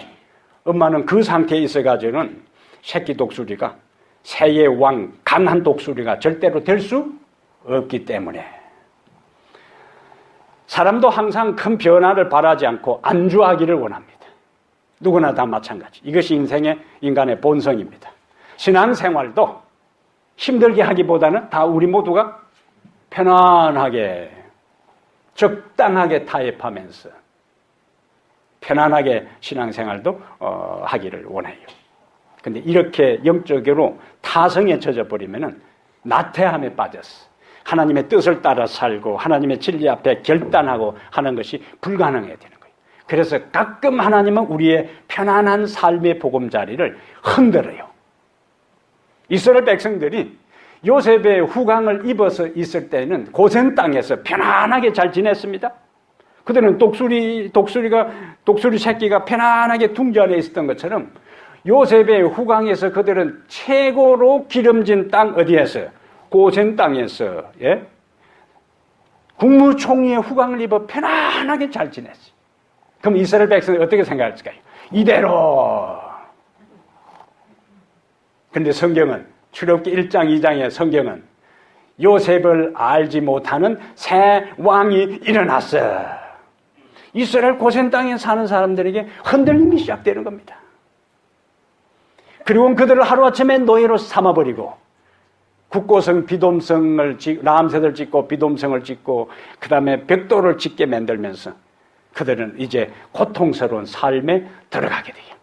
엄마는 그 상태에 있어가지고는 새끼 독수리가 새의 왕, 강한 독수리가 절대로 될 수 없기 때문에 사람도 항상 큰 변화를 바라지 않고 안주하기를 원합니다. 누구나 다 마찬가지. 이것이 인간의 본성입니다. 신앙생활도 힘들게 하기보다는 다 우리 모두가 편안하게, 적당하게 타협하면서 편안하게 신앙생활도 하기를 원해요. 근데 이렇게 영적으로 타성에 젖어버리면은 나태함에 빠졌어. 하나님의 뜻을 따라 살고 하나님의 진리 앞에 결단하고 하는 것이 불가능해야 되는 거예요. 그래서 가끔 하나님은 우리의 편안한 삶의 보금자리를 흔들어요. 이스라엘 백성들이 요셉의 후광을 입어서 있을 때는 고센 땅에서 편안하게 잘 지냈습니다. 그들은 독수리 새끼가 편안하게 둥지 안에 있었던 것처럼 요셉의 후광에서 그들은 최고로 기름진 땅 어디에서? 고센 땅에서, 예? 국무총리의 후광을 입어 편안하게 잘 지냈어요. 그럼 이스라엘 백성이 어떻게 생각할까요? 이대로. 그런데 성경은 출애굽기 1장 2장의 성경은 요셉을 알지 못하는 새 왕이 일어났어. 이스라엘 고센 땅에 사는 사람들에게 흔들림이 시작되는 겁니다. 그리고 그들을 하루아침에 노예로 삼아버리고 국고성 비돔성을 라암셋을 짓고 비돔성을 짓고 그 다음에 벽돌을 짓게 만들면서 그들은 이제 고통스러운 삶에 들어가게 돼요.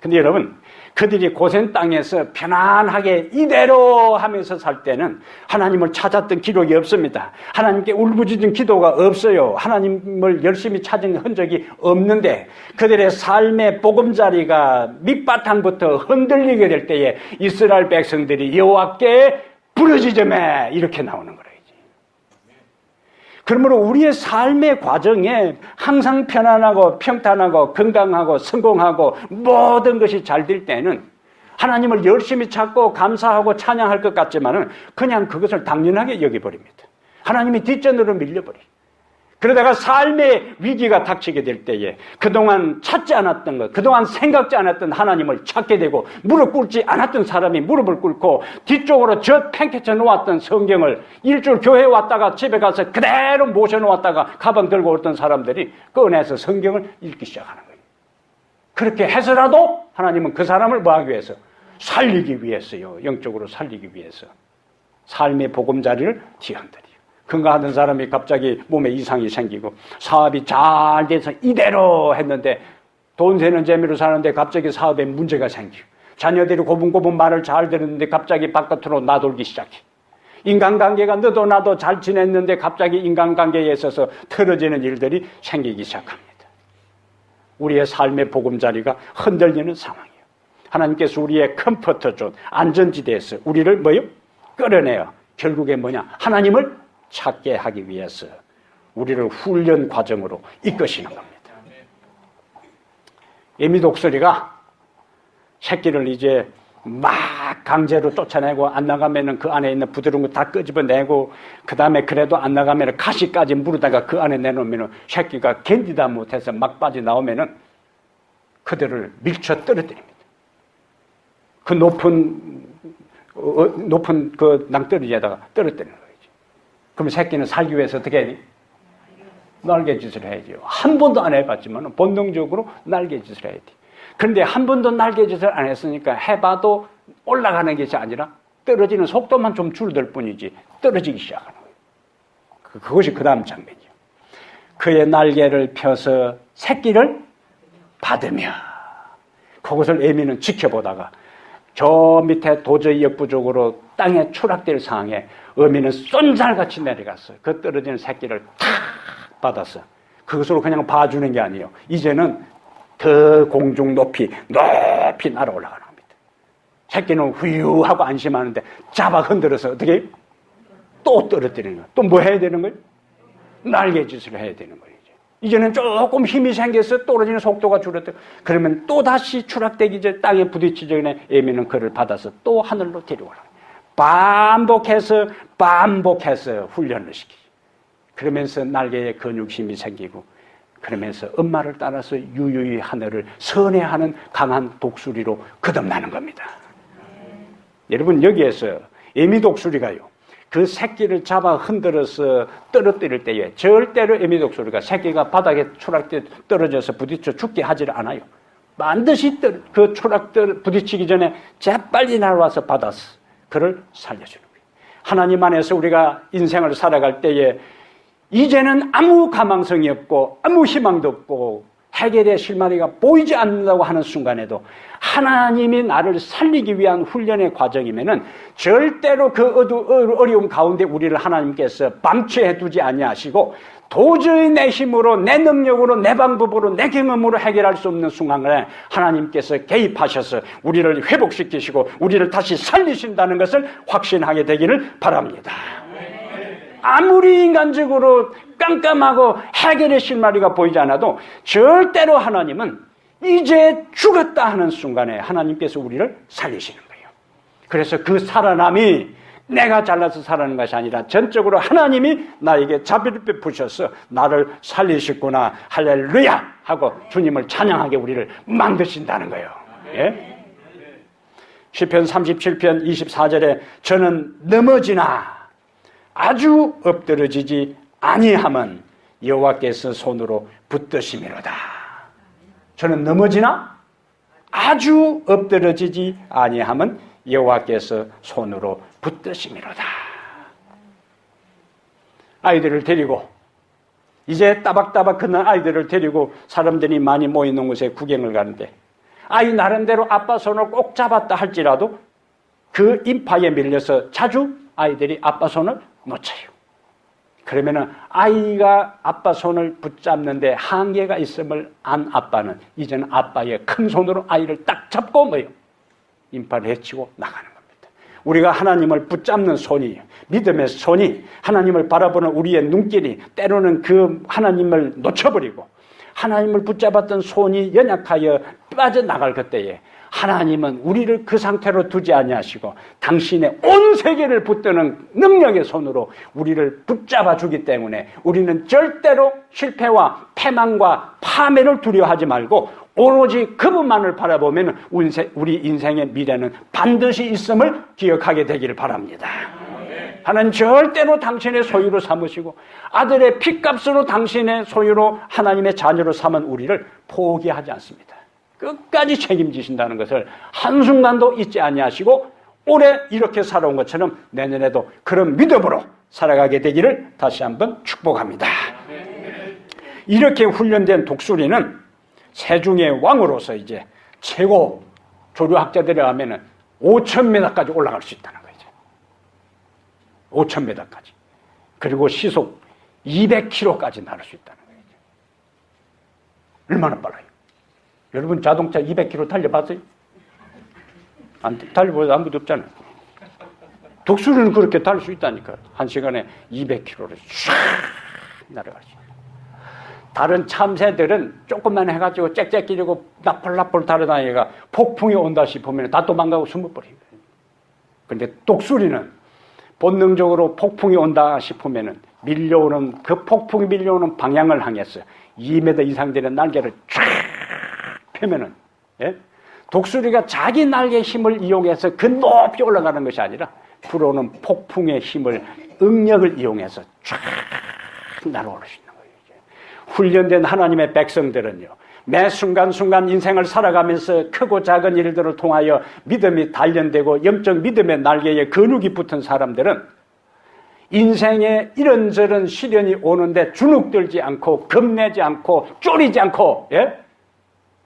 근데 여러분, 그들이 고센 땅에서 편안하게 이대로 하면서 살 때는 하나님을 찾았던 기록이 없습니다. 하나님께 울부짖은 기도가 없어요. 하나님을 열심히 찾은 흔적이 없는데 그들의 삶의 보금자리가 밑바탕부터 흔들리게 될 때에 이스라엘 백성들이 여호와께 부르짖으매 이렇게 나오는 거예요. 그러므로 우리의 삶의 과정에 항상 편안하고 평탄하고 건강하고 성공하고 모든 것이 잘 될 때는 하나님을 열심히 찾고 감사하고 찬양할 것 같지만은 그냥 그것을 당연하게 여겨버립니다. 하나님이 뒷전으로 밀려버려요. 그러다가 삶의 위기가 닥치게 될 때에 그동안 찾지 않았던 것, 그동안 생각지 않았던 하나님을 찾게 되고 무릎 꿇지 않았던 사람이 무릎을 꿇고 뒤쪽으로 팽개쳐 놓았던 성경을 일주일 교회에 왔다가 집에 가서 그대로 모셔놓았다가 가방 들고 오던 사람들이 꺼내서 성경을 읽기 시작하는 거예요. 그렇게 해서라도 하나님은 그 사람을 뭐하기 위해서? 살리기 위해서요. 영적으로 살리기 위해서 삶의 보금자리를 뒤흔들어요. 건강하던 사람이 갑자기 몸에 이상이 생기고 사업이 잘 돼서 이대로 했는데 돈 세는 재미로 사는데 갑자기 사업에 문제가 생기고 자녀들이 고분고분 말을 잘 들었는데 갑자기 바깥으로 나돌기 시작해. 인간관계가 너도 나도 잘 지냈는데 갑자기 인간관계에 있어서 틀어지는 일들이 생기기 시작합니다. 우리의 삶의 보금자리가 흔들리는 상황이에요. 하나님께서 우리의 컴포트존, 안전지대에서 우리를 뭐요? 끌어내요. 결국에 뭐냐? 하나님을 찾게 하기 위해서 우리를 훈련 과정으로 이끄시는 겁니다. 애미 독수리가 새끼를 이제 막 강제로 쫓아내고 안 나가면은 그 안에 있는 부드러운 거 다 끄집어내고 그 다음에 그래도 안 나가면은 가시까지 물에다가 그 안에 내놓으면은 새끼가 견디다 못해서 막 빠져나오면은 그들을 밀쳐 떨어뜨립니다. 그 높은 그 낭떠러지에다가 떨어뜨리는 거죠. 그럼 새끼는 살기 위해서 어떻게 해야 돼? 날개짓을 해야죠. 한 번도 안 해봤지만 본능적으로 날개짓을 해야 돼. 그런데 한 번도 날개짓을 안 했으니까 해봐도 올라가는 것이 아니라 떨어지는 속도만 좀 줄어들 뿐이지 떨어지기 시작하는 거예요. 그것이 그 다음 장면이에요. 그의 날개를 펴서 새끼를 받으며 그것을 애미는 지켜보다가 저 밑에 도저히 역부족으로 땅에 추락될 상황에 어미는 쏜살같이 내려갔어. 그 떨어지는 새끼를 탁 받았어. 그것으로 그냥 봐주는 게 아니에요. 이제는 더 공중 높이 날아 올라가는 겁니다. 새끼는 후유하고 안심하는데 잡아 흔들어서 어떻게 또 떨어뜨리는 거예요. 또 뭐 해야 되는 거예요? 날개짓을 해야 되는 거예요. 이제는 조금 힘이 생겨서 떨어지는 속도가 줄었다. 그러면 또 다시 추락되기 전에 땅에 부딪히기 전에 애미는 그를 받아서 또 하늘로 데려오라. 반복해서 훈련을 시키죠. 그러면서 날개에 근육힘이 생기고 그러면서 엄마를 따라서 유유히 하늘을 선회하는 강한 독수리로 거듭나는 겁니다. 여러분 여기에서 애미 독수리가요. 그 새끼를 잡아 흔들어서 떨어뜨릴 때에 절대로 애미 독수리가 새끼가 바닥에 떨어져서 부딪혀 죽게 하지를 않아요. 반드시 그 부딪히기 전에 재빨리 날아와서 받아서 그를 살려주는 거예요. 하나님 안에서 우리가 인생을 살아갈 때에 이제는 아무 가망성이 없고 아무 희망도 없고 해결의 실마리가 보이지 않는다고 하는 순간에도 하나님이 나를 살리기 위한 훈련의 과정이면은 절대로 그 어려움 가운데 우리를 하나님께서 방치해 두지 아니하시고 도저히 내 힘으로 내 능력으로 내 방법으로 내 경험으로 해결할 수 없는 순간에 하나님께서 개입하셔서 우리를 회복시키시고 우리를 다시 살리신다는 것을 확신하게 되기를 바랍니다. 아무리 인간적으로 깜깜하고 해결의 실마리가 보이지 않아도 절대로 하나님은 이제 죽었다 하는 순간에 하나님께서 우리를 살리시는 거예요. 그래서 그 살아남이 내가 잘나서 살아나는 것이 아니라 전적으로 하나님이 나에게 자비를 베푸셔서 나를 살리셨구나 할렐루야 하고 주님을 찬양하게 우리를 만드신다는 거예요. 예? 시편 37편 24절에 저는 넘어지나 아주 엎드러지지 아니함은 여호와께서 손으로 붙드심이로다. 저는 넘어지나 아주 엎드러지지 아니함은 여호와께서 손으로 붙드심이로다. 아이들을 데리고 이제 따박따박 걷는 아이들을 데리고 사람들이 많이 모이는 곳에 구경을 가는데 아이 나름대로 아빠 손을 꼭 잡았다 할지라도 그 인파에 밀려서 자주 아이들이 아빠 손을 놓쳐요. 그러면은 아이가 아빠 손을 붙잡는데 한계가 있음을 안 아빠는 이제는 아빠의 큰 손으로 아이를 딱 잡고 뭐요? 인파를 해치고 나가는 겁니다. 우리가 하나님을 붙잡는 손이 믿음의 손이 하나님을 바라보는 우리의 눈길이 때로는 그 하나님을 놓쳐버리고 하나님을 붙잡았던 손이 연약하여 빠져나갈 그때에 하나님은 우리를 그 상태로 두지 아니하시고 당신의 온 세계를 붙드는 능력의 손으로 우리를 붙잡아 주기 때문에 우리는 절대로 실패와 패망과 파멸을 두려워하지 말고 오로지 그분만을 바라보면 우리 인생의 미래는 반드시 있음을 기억하게 되기를 바랍니다. 하나님 절대로 당신의 소유로 삼으시고 아들의 핏값으로 당신의 소유로 하나님의 자녀로 삼은 우리를 포기하지 않습니다. 끝까지 책임지신다는 것을 한순간도 잊지 아니하시고 올해 이렇게 살아온 것처럼 내년에도 그런 믿음으로 살아가게 되기를 다시 한번 축복합니다. 이렇게 훈련된 독수리는 세중의 왕으로서 이제 최고 조류학자들에 하면은 5,000m까지 올라갈 수 있다는 거죠. 5,000m까지. 그리고 시속 200km까지 날을 수 있다는 거죠. 얼마나 빨라요? 여러분 자동차 200km 달려봤어요? 달려본 아무도 없잖아요. 독수리는 그렇게 달릴 수 있다니까. 한 시간에 200km를 쫙 날아갈 수 있어요. 다른 참새들은 조금만 해가지고 짹짹기리고 나풀나풀 달아다니다가 폭풍이 온다 싶으면 다 도망가고 숨어버린 거예요. 그런데 독수리는 본능적으로 폭풍이 온다 싶으면 밀려오는, 그 폭풍이 밀려오는 방향을 향해서 2m 이상 되는 날개를 쫙 펴면은, 예? 독수리가 자기 날개의 힘을 이용해서 그 높이 올라가는 것이 아니라 불어오는 폭풍의 힘을, 응력을 이용해서 쫙 날아올 수 있는 거예요. 훈련된 하나님의 백성들은요, 매 순간순간 인생을 살아가면서 크고 작은 일들을 통하여 믿음이 단련되고 영적 믿음의 날개에 근육이 붙은 사람들은 인생에 이런저런 시련이 오는데 주눅들지 않고 겁내지 않고 쫄이지 않고, 예?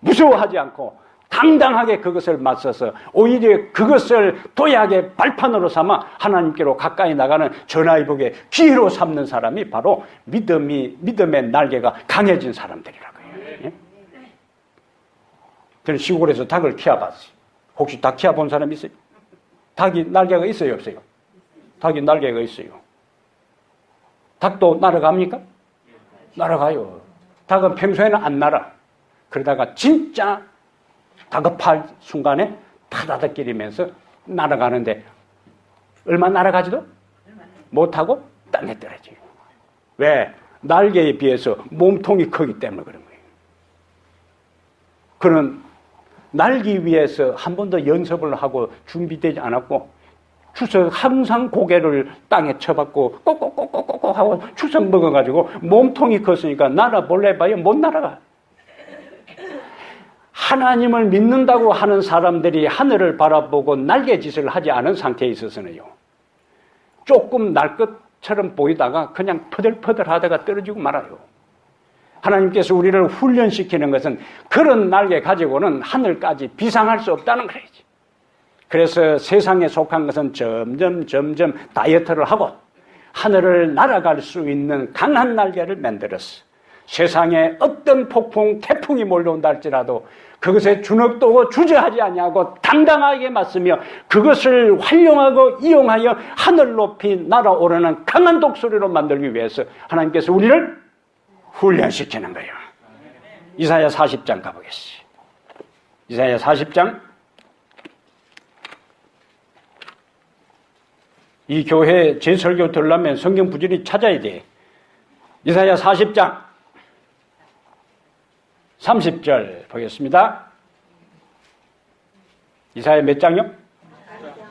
무서워하지 않고 당당하게 그것을 맞서서 오히려 그것을 도약의 발판으로 삼아 하나님께로 가까이 나가는 전화위복의 기회로 삼는 사람이 바로 믿음의 날개가 강해진 사람들이라고요. 예? 저는 시골에서 닭을 키워봤어요. 혹시 닭 키워본 사람 있어요? 닭이 날개가 있어요, 없어요? 닭이 날개가 있어요. 닭도 날아갑니까? 날아가요. 닭은 평소에는 안 날아. 그러다가 진짜 다급할 순간에 타다닥거리면서 날아가는데 얼마 날아가지도 못하고 땅에 떨어져요. 왜? 날개에 비해서 몸통이 크기 때문에 그런 거예요. 그는 날기 위해서 한 번도 연습을 하고 준비되지 않았고 추석 항상 고개를 땅에 쳐박고 꼭꼭꼭꼭꼭 하고 추석 먹어가지고 몸통이 컸으니까 날아볼래 봐요. 못 날아가. 하나님을 믿는다고 하는 사람들이 하늘을 바라보고 날개짓을 하지 않은 상태에 있어서는요, 조금 날 것처럼 보이다가 그냥 퍼들퍼들 하다가 떨어지고 말아요. 하나님께서 우리를 훈련시키는 것은 그런 날개 가지고는 하늘까지 비상할 수 없다는 거예요. 그래서 세상에 속한 것은 점점 다이어트를 하고 하늘을 날아갈 수 있는 강한 날개를 만들었어. 세상에 어떤 폭풍, 태풍이 몰려온다 할지라도 그것에 주눅도 주저하지 아니하고 당당하게 맞서며 그것을 활용하고 이용하여 하늘 높이 날아오르는 강한 독수리로 만들기 위해서 하나님께서 우리를 훈련시키는 거예요. 이사야 40장 가보겠습니다. 이사야 40장. 이 교회 제 설교 들으려면 성경 부지런히 찾아야 돼. 이사야 40장 30절 보겠습니다. 이사야 몇 장요?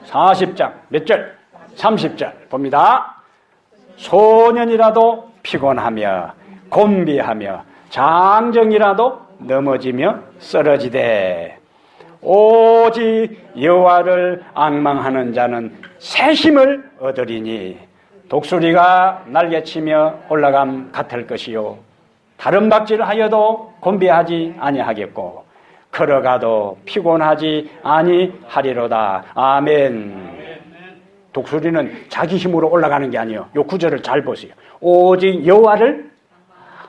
40장 몇 절? 30절 봅니다. 소년이라도 피곤하며 곤비하며 장정이라도 넘어지며 쓰러지되 오직 여호와를 앙망하는 자는 새 힘을 얻으리니 독수리가 날개치며 올라감 같을 것이요 다른 박질하여도 곤비하지 아니하겠고 걸어가도 피곤하지 아니하리로다. 아멘. 독수리는 자기 힘으로 올라가는 게 아니에요. 요 구절을 잘 보세요. 오직 여호와를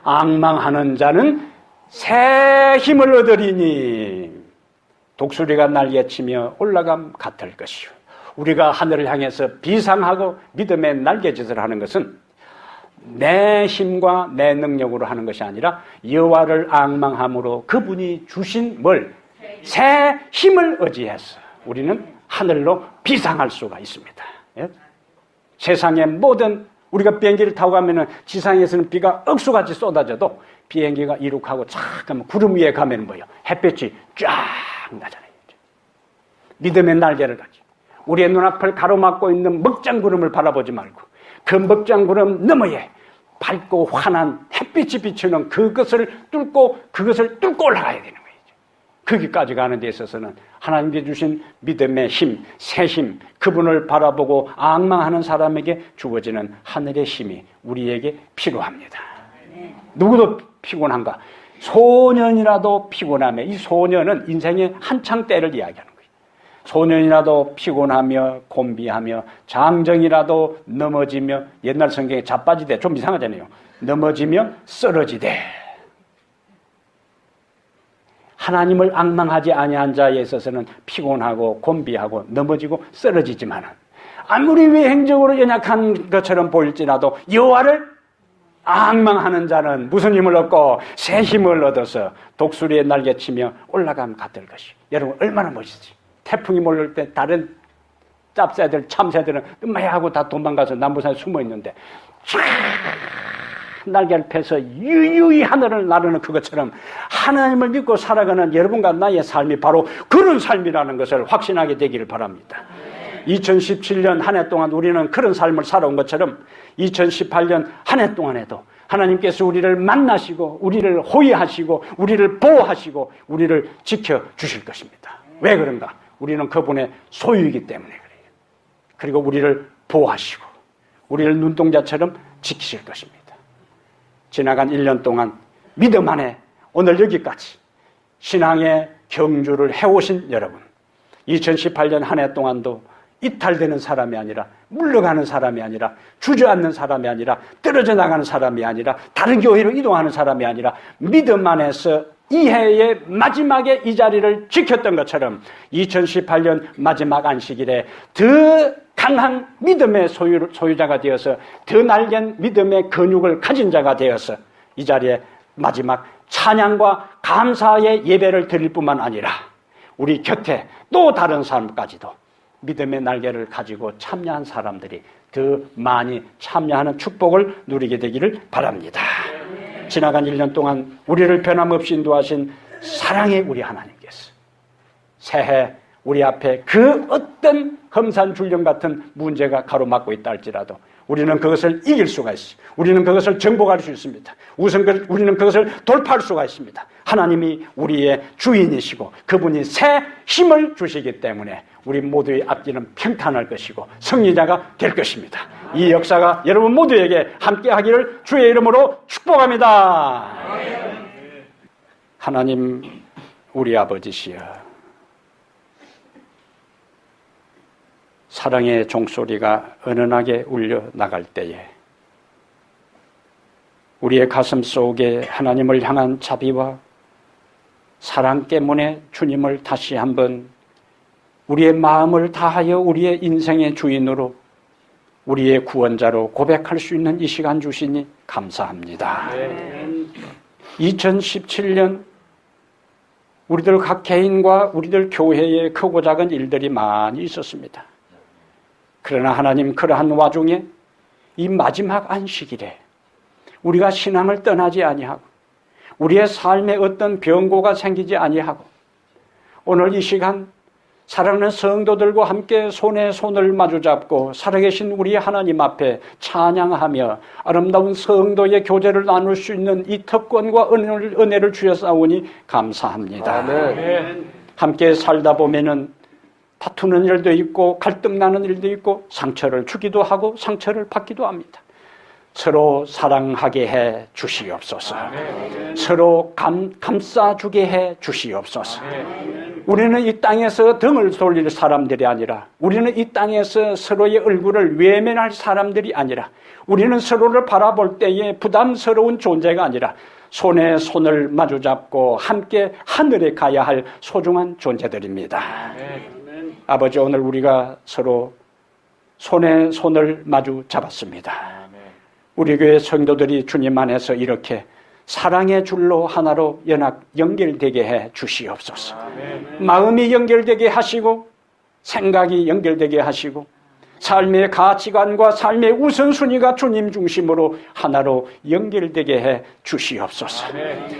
앙망하는 자는 새 힘을 얻으리니 독수리가 날개치며 올라감 같을 것이요. 우리가 하늘을 향해서 비상하고 믿음의 날개짓을 하는 것은 내 힘과 내 능력으로 하는 것이 아니라 여호와를 앙망함으로 그분이 주신 새 힘을 의지해서 우리는 하늘로 비상할 수가 있습니다. 예? 세상의 모든 우리가 비행기를 타고 가면은 지상에서는 비가 억수같이 쏟아져도 비행기가 이륙하고 착 하면 구름 위에 가면 뭐예요? 햇볕이 쫙 나잖아요. 믿음의 날개를 가지고 우리의 눈앞을 가로막고 있는 먹장구름을 바라보지 말고 그 먹장구름 너머에 밝고 환한 햇빛이 비추는 그것을 뚫고 올라가야 되는 거예요. 거기까지 가는 데 있어서는 하나님께 주신 믿음의 힘, 새 힘, 그분을 바라보고 앙망하는 사람에게 주어지는 하늘의 힘이 우리에게 필요합니다. 누구도 피곤한가? 소년이라도 피곤하며, 이 소년은 인생의 한창 때를 이야기하는 거예요. 소년이라도 피곤하며 곤비하며 장정이라도 넘어지며, 옛날 성경에 자빠지되 좀 이상하잖아요. 넘어지며 쓰러지되. 하나님을 앙망하지 아니한 자에 있어서는 피곤하고 곤비하고 넘어지고 쓰러지지만 아무리 외행적으로 연약한 것처럼 보일지라도 여호와를 앙망하는 자는 무슨 힘을 얻고 새 힘을 얻어서 독수리의 날개치며 올라가면 같을 것이. 여러분 얼마나 멋있지. 태풍이 몰릴 때 다른 짭새들 참새들은 음마야 하고 다 도망가서 남부산에 숨어 있는데 날개를 펴서 유유히 하늘을 나르는 그것처럼 하나님을 믿고 살아가는 여러분과 나의 삶이 바로 그런 삶이라는 것을 확신하게 되기를 바랍니다. 2017년 한 해 동안 우리는 그런 삶을 살아온 것처럼 2018년 한 해 동안에도 하나님께서 우리를 만나시고 우리를 호위하시고 우리를 보호하시고 우리를 지켜주실 것입니다. 왜 그런가? 우리는 그분의 소유이기 때문에 그래요. 그리고 우리를 보호하시고 우리를 눈동자처럼 지키실 것입니다. 지나간 1년 동안 믿음 안에 오늘 여기까지 신앙의 경주를 해오신 여러분, 2018년 한 해 동안도 이탈되는 사람이 아니라 물러가는 사람이 아니라 주저앉는 사람이 아니라 떨어져 나가는 사람이 아니라 다른 교회로 이동하는 사람이 아니라 믿음 안에서 이 해의 마지막에 이 자리를 지켰던 것처럼 2018년 마지막 안식일에 더 강한 믿음의 소유자가 되어서 더 날겐 믿음의 근육을 가진 자가 되어서 이 자리에 마지막 찬양과 감사의 예배를 드릴 뿐만 아니라 우리 곁에 또 다른 사람까지도 믿음의 날개를 가지고 참여한 사람들이 더 많이 참여하는 축복을 누리게 되기를 바랍니다. 지나간 1년 동안 우리를 변함없이 인도하신 사랑의 우리 하나님께서 새해 우리 앞에 그 어떤 험산줄령 같은 문제가 가로막고 있다 할지라도 우리는 그것을 이길 수가 있습니다. 우리는 그것을 정복할 수 있습니다. 우리는 그것을 돌파할 수가 있습니다. 하나님이 우리의 주인이시고 그분이 새 힘을 주시기 때문에 우리 모두의 앞길은 평탄할 것이고 승리자가 될 것입니다. 이 역사가 여러분 모두에게 함께하기를 주의 이름으로 축복합니다. 하나님 우리 아버지시여, 사랑의 종소리가 은은하게 울려 나갈 때에 우리의 가슴 속에 하나님을 향한 자비와 사랑 때문에 주님을 다시 한번 우리의 마음을 다하여 우리의 인생의 주인으로 우리의 구원자로 고백할 수 있는 이 시간 주시니 감사합니다. 2017년 우리들 각 개인과 우리들 교회에 크고 작은 일들이 많이 있었습니다. 그러나 하나님, 그러한 와중에 이 마지막 안식일에 우리가 신앙을 떠나지 아니하고 우리의 삶에 어떤 변고가 생기지 아니하고 오늘 이 시간 사랑하는 성도들과 함께 손에 손을 마주잡고 살아계신 우리 하나님 앞에 찬양하며 아름다운 성도의 교제를 나눌 수 있는 이 특권과 은혜를 주셨사오니 감사합니다. 아멘. 함께 살다 보면은 다투는 일도 있고 갈등나는 일도 있고 상처를 주기도 하고 상처를 받기도 합니다. 서로 사랑하게 해 주시옵소서. 아멘. 서로 감싸주게 해 주시옵소서. 아멘. 우리는 이 땅에서 등을 돌릴 사람들이 아니라 우리는 이 땅에서 서로의 얼굴을 외면할 사람들이 아니라 우리는 서로를 바라볼 때에 부담스러운 존재가 아니라 손에 손을 마주잡고 함께 하늘에 가야 할 소중한 존재들입니다. 아멘. 아버지, 오늘 우리가 서로 손에 손을 마주 잡았습니다. 우리 교회 성도들이 주님 안에서 이렇게 사랑의 줄로 하나로 연결되게 해 주시옵소서. 마음이 연결되게 하시고 생각이 연결되게 하시고 삶의 가치관과 삶의 우선순위가 주님 중심으로 하나로 연결되게 해 주시옵소서.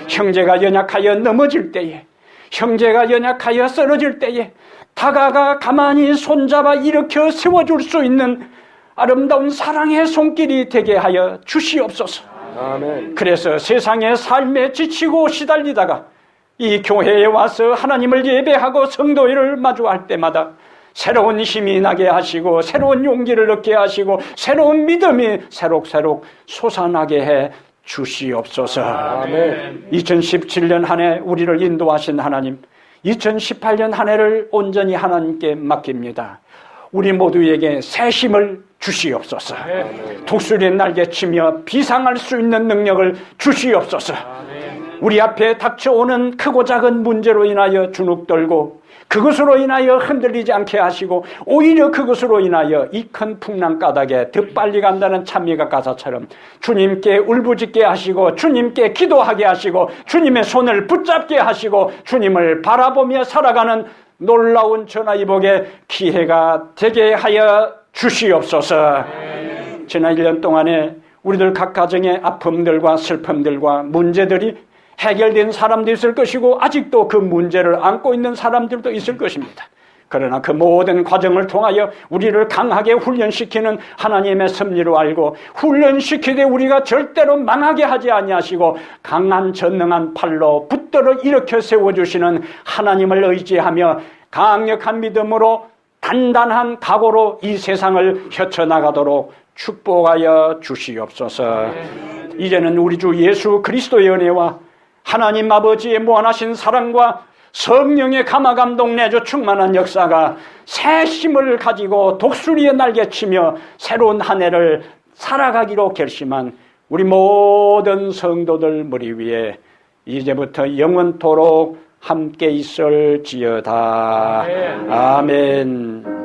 형제가 연약하여 넘어질 때에, 형제가 연약하여 쓰러질 때에 다가가 가만히 손잡아 일으켜 세워줄 수 있는 아름다운 사랑의 손길이 되게 하여 주시옵소서. 아멘. 그래서 세상의 삶에 지치고 시달리다가 이 교회에 와서 하나님을 예배하고 성도회를 마주할 때마다 새로운 힘이 나게 하시고 새로운 용기를 얻게 하시고 새로운 믿음이 새록새록 솟아나게 해 주시옵소서. 아멘. 2017년 한 해 우리를 인도하신 하나님, 2018년 한 해를 온전히 하나님께 맡깁니다. 우리 모두에게 새 힘을 주시옵소서. 독수리의 날개치며 비상할 수 있는 능력을 주시옵소서. 우리 앞에 닥쳐오는 크고 작은 문제로 인하여 주눅들고 그것으로 인하여 흔들리지 않게 하시고 오히려 그것으로 인하여 이 큰 풍랑 까닭에 더 빨리 간다는 찬미가 가사처럼 주님께 울부짖게 하시고 주님께 기도하게 하시고 주님의 손을 붙잡게 하시고 주님을 바라보며 살아가는 놀라운 전화위복의 기회가 되게 하여 주시옵소서. 지난 1년 동안에 우리들 각 가정의 아픔들과 슬픔들과 문제들이 해결된 사람도 있을 것이고 아직도 그 문제를 안고 있는 사람들도 있을 것입니다. 그러나 그 모든 과정을 통하여 우리를 강하게 훈련시키는 하나님의 섭리로 알고 훈련시키되 우리가 절대로 망하게 하지 아니하시고 강한 전능한 팔로 붙들어 일으켜 세워주시는 하나님을 의지하며 강력한 믿음으로 단단한 각오로 이 세상을 헤쳐나가도록 축복하여 주시옵소서. 이제는 우리 주 예수 그리스도의 은혜와 하나님 아버지의 무한하신 사랑과 성령의 감화감동 내주 충만한 역사가 새 힘을 가지고 독수리의 날개치며 새로운 한 해를 살아가기로 결심한 우리 모든 성도들 머리 위에 이제부터 영원토록 함께 있을지어다. 아멘.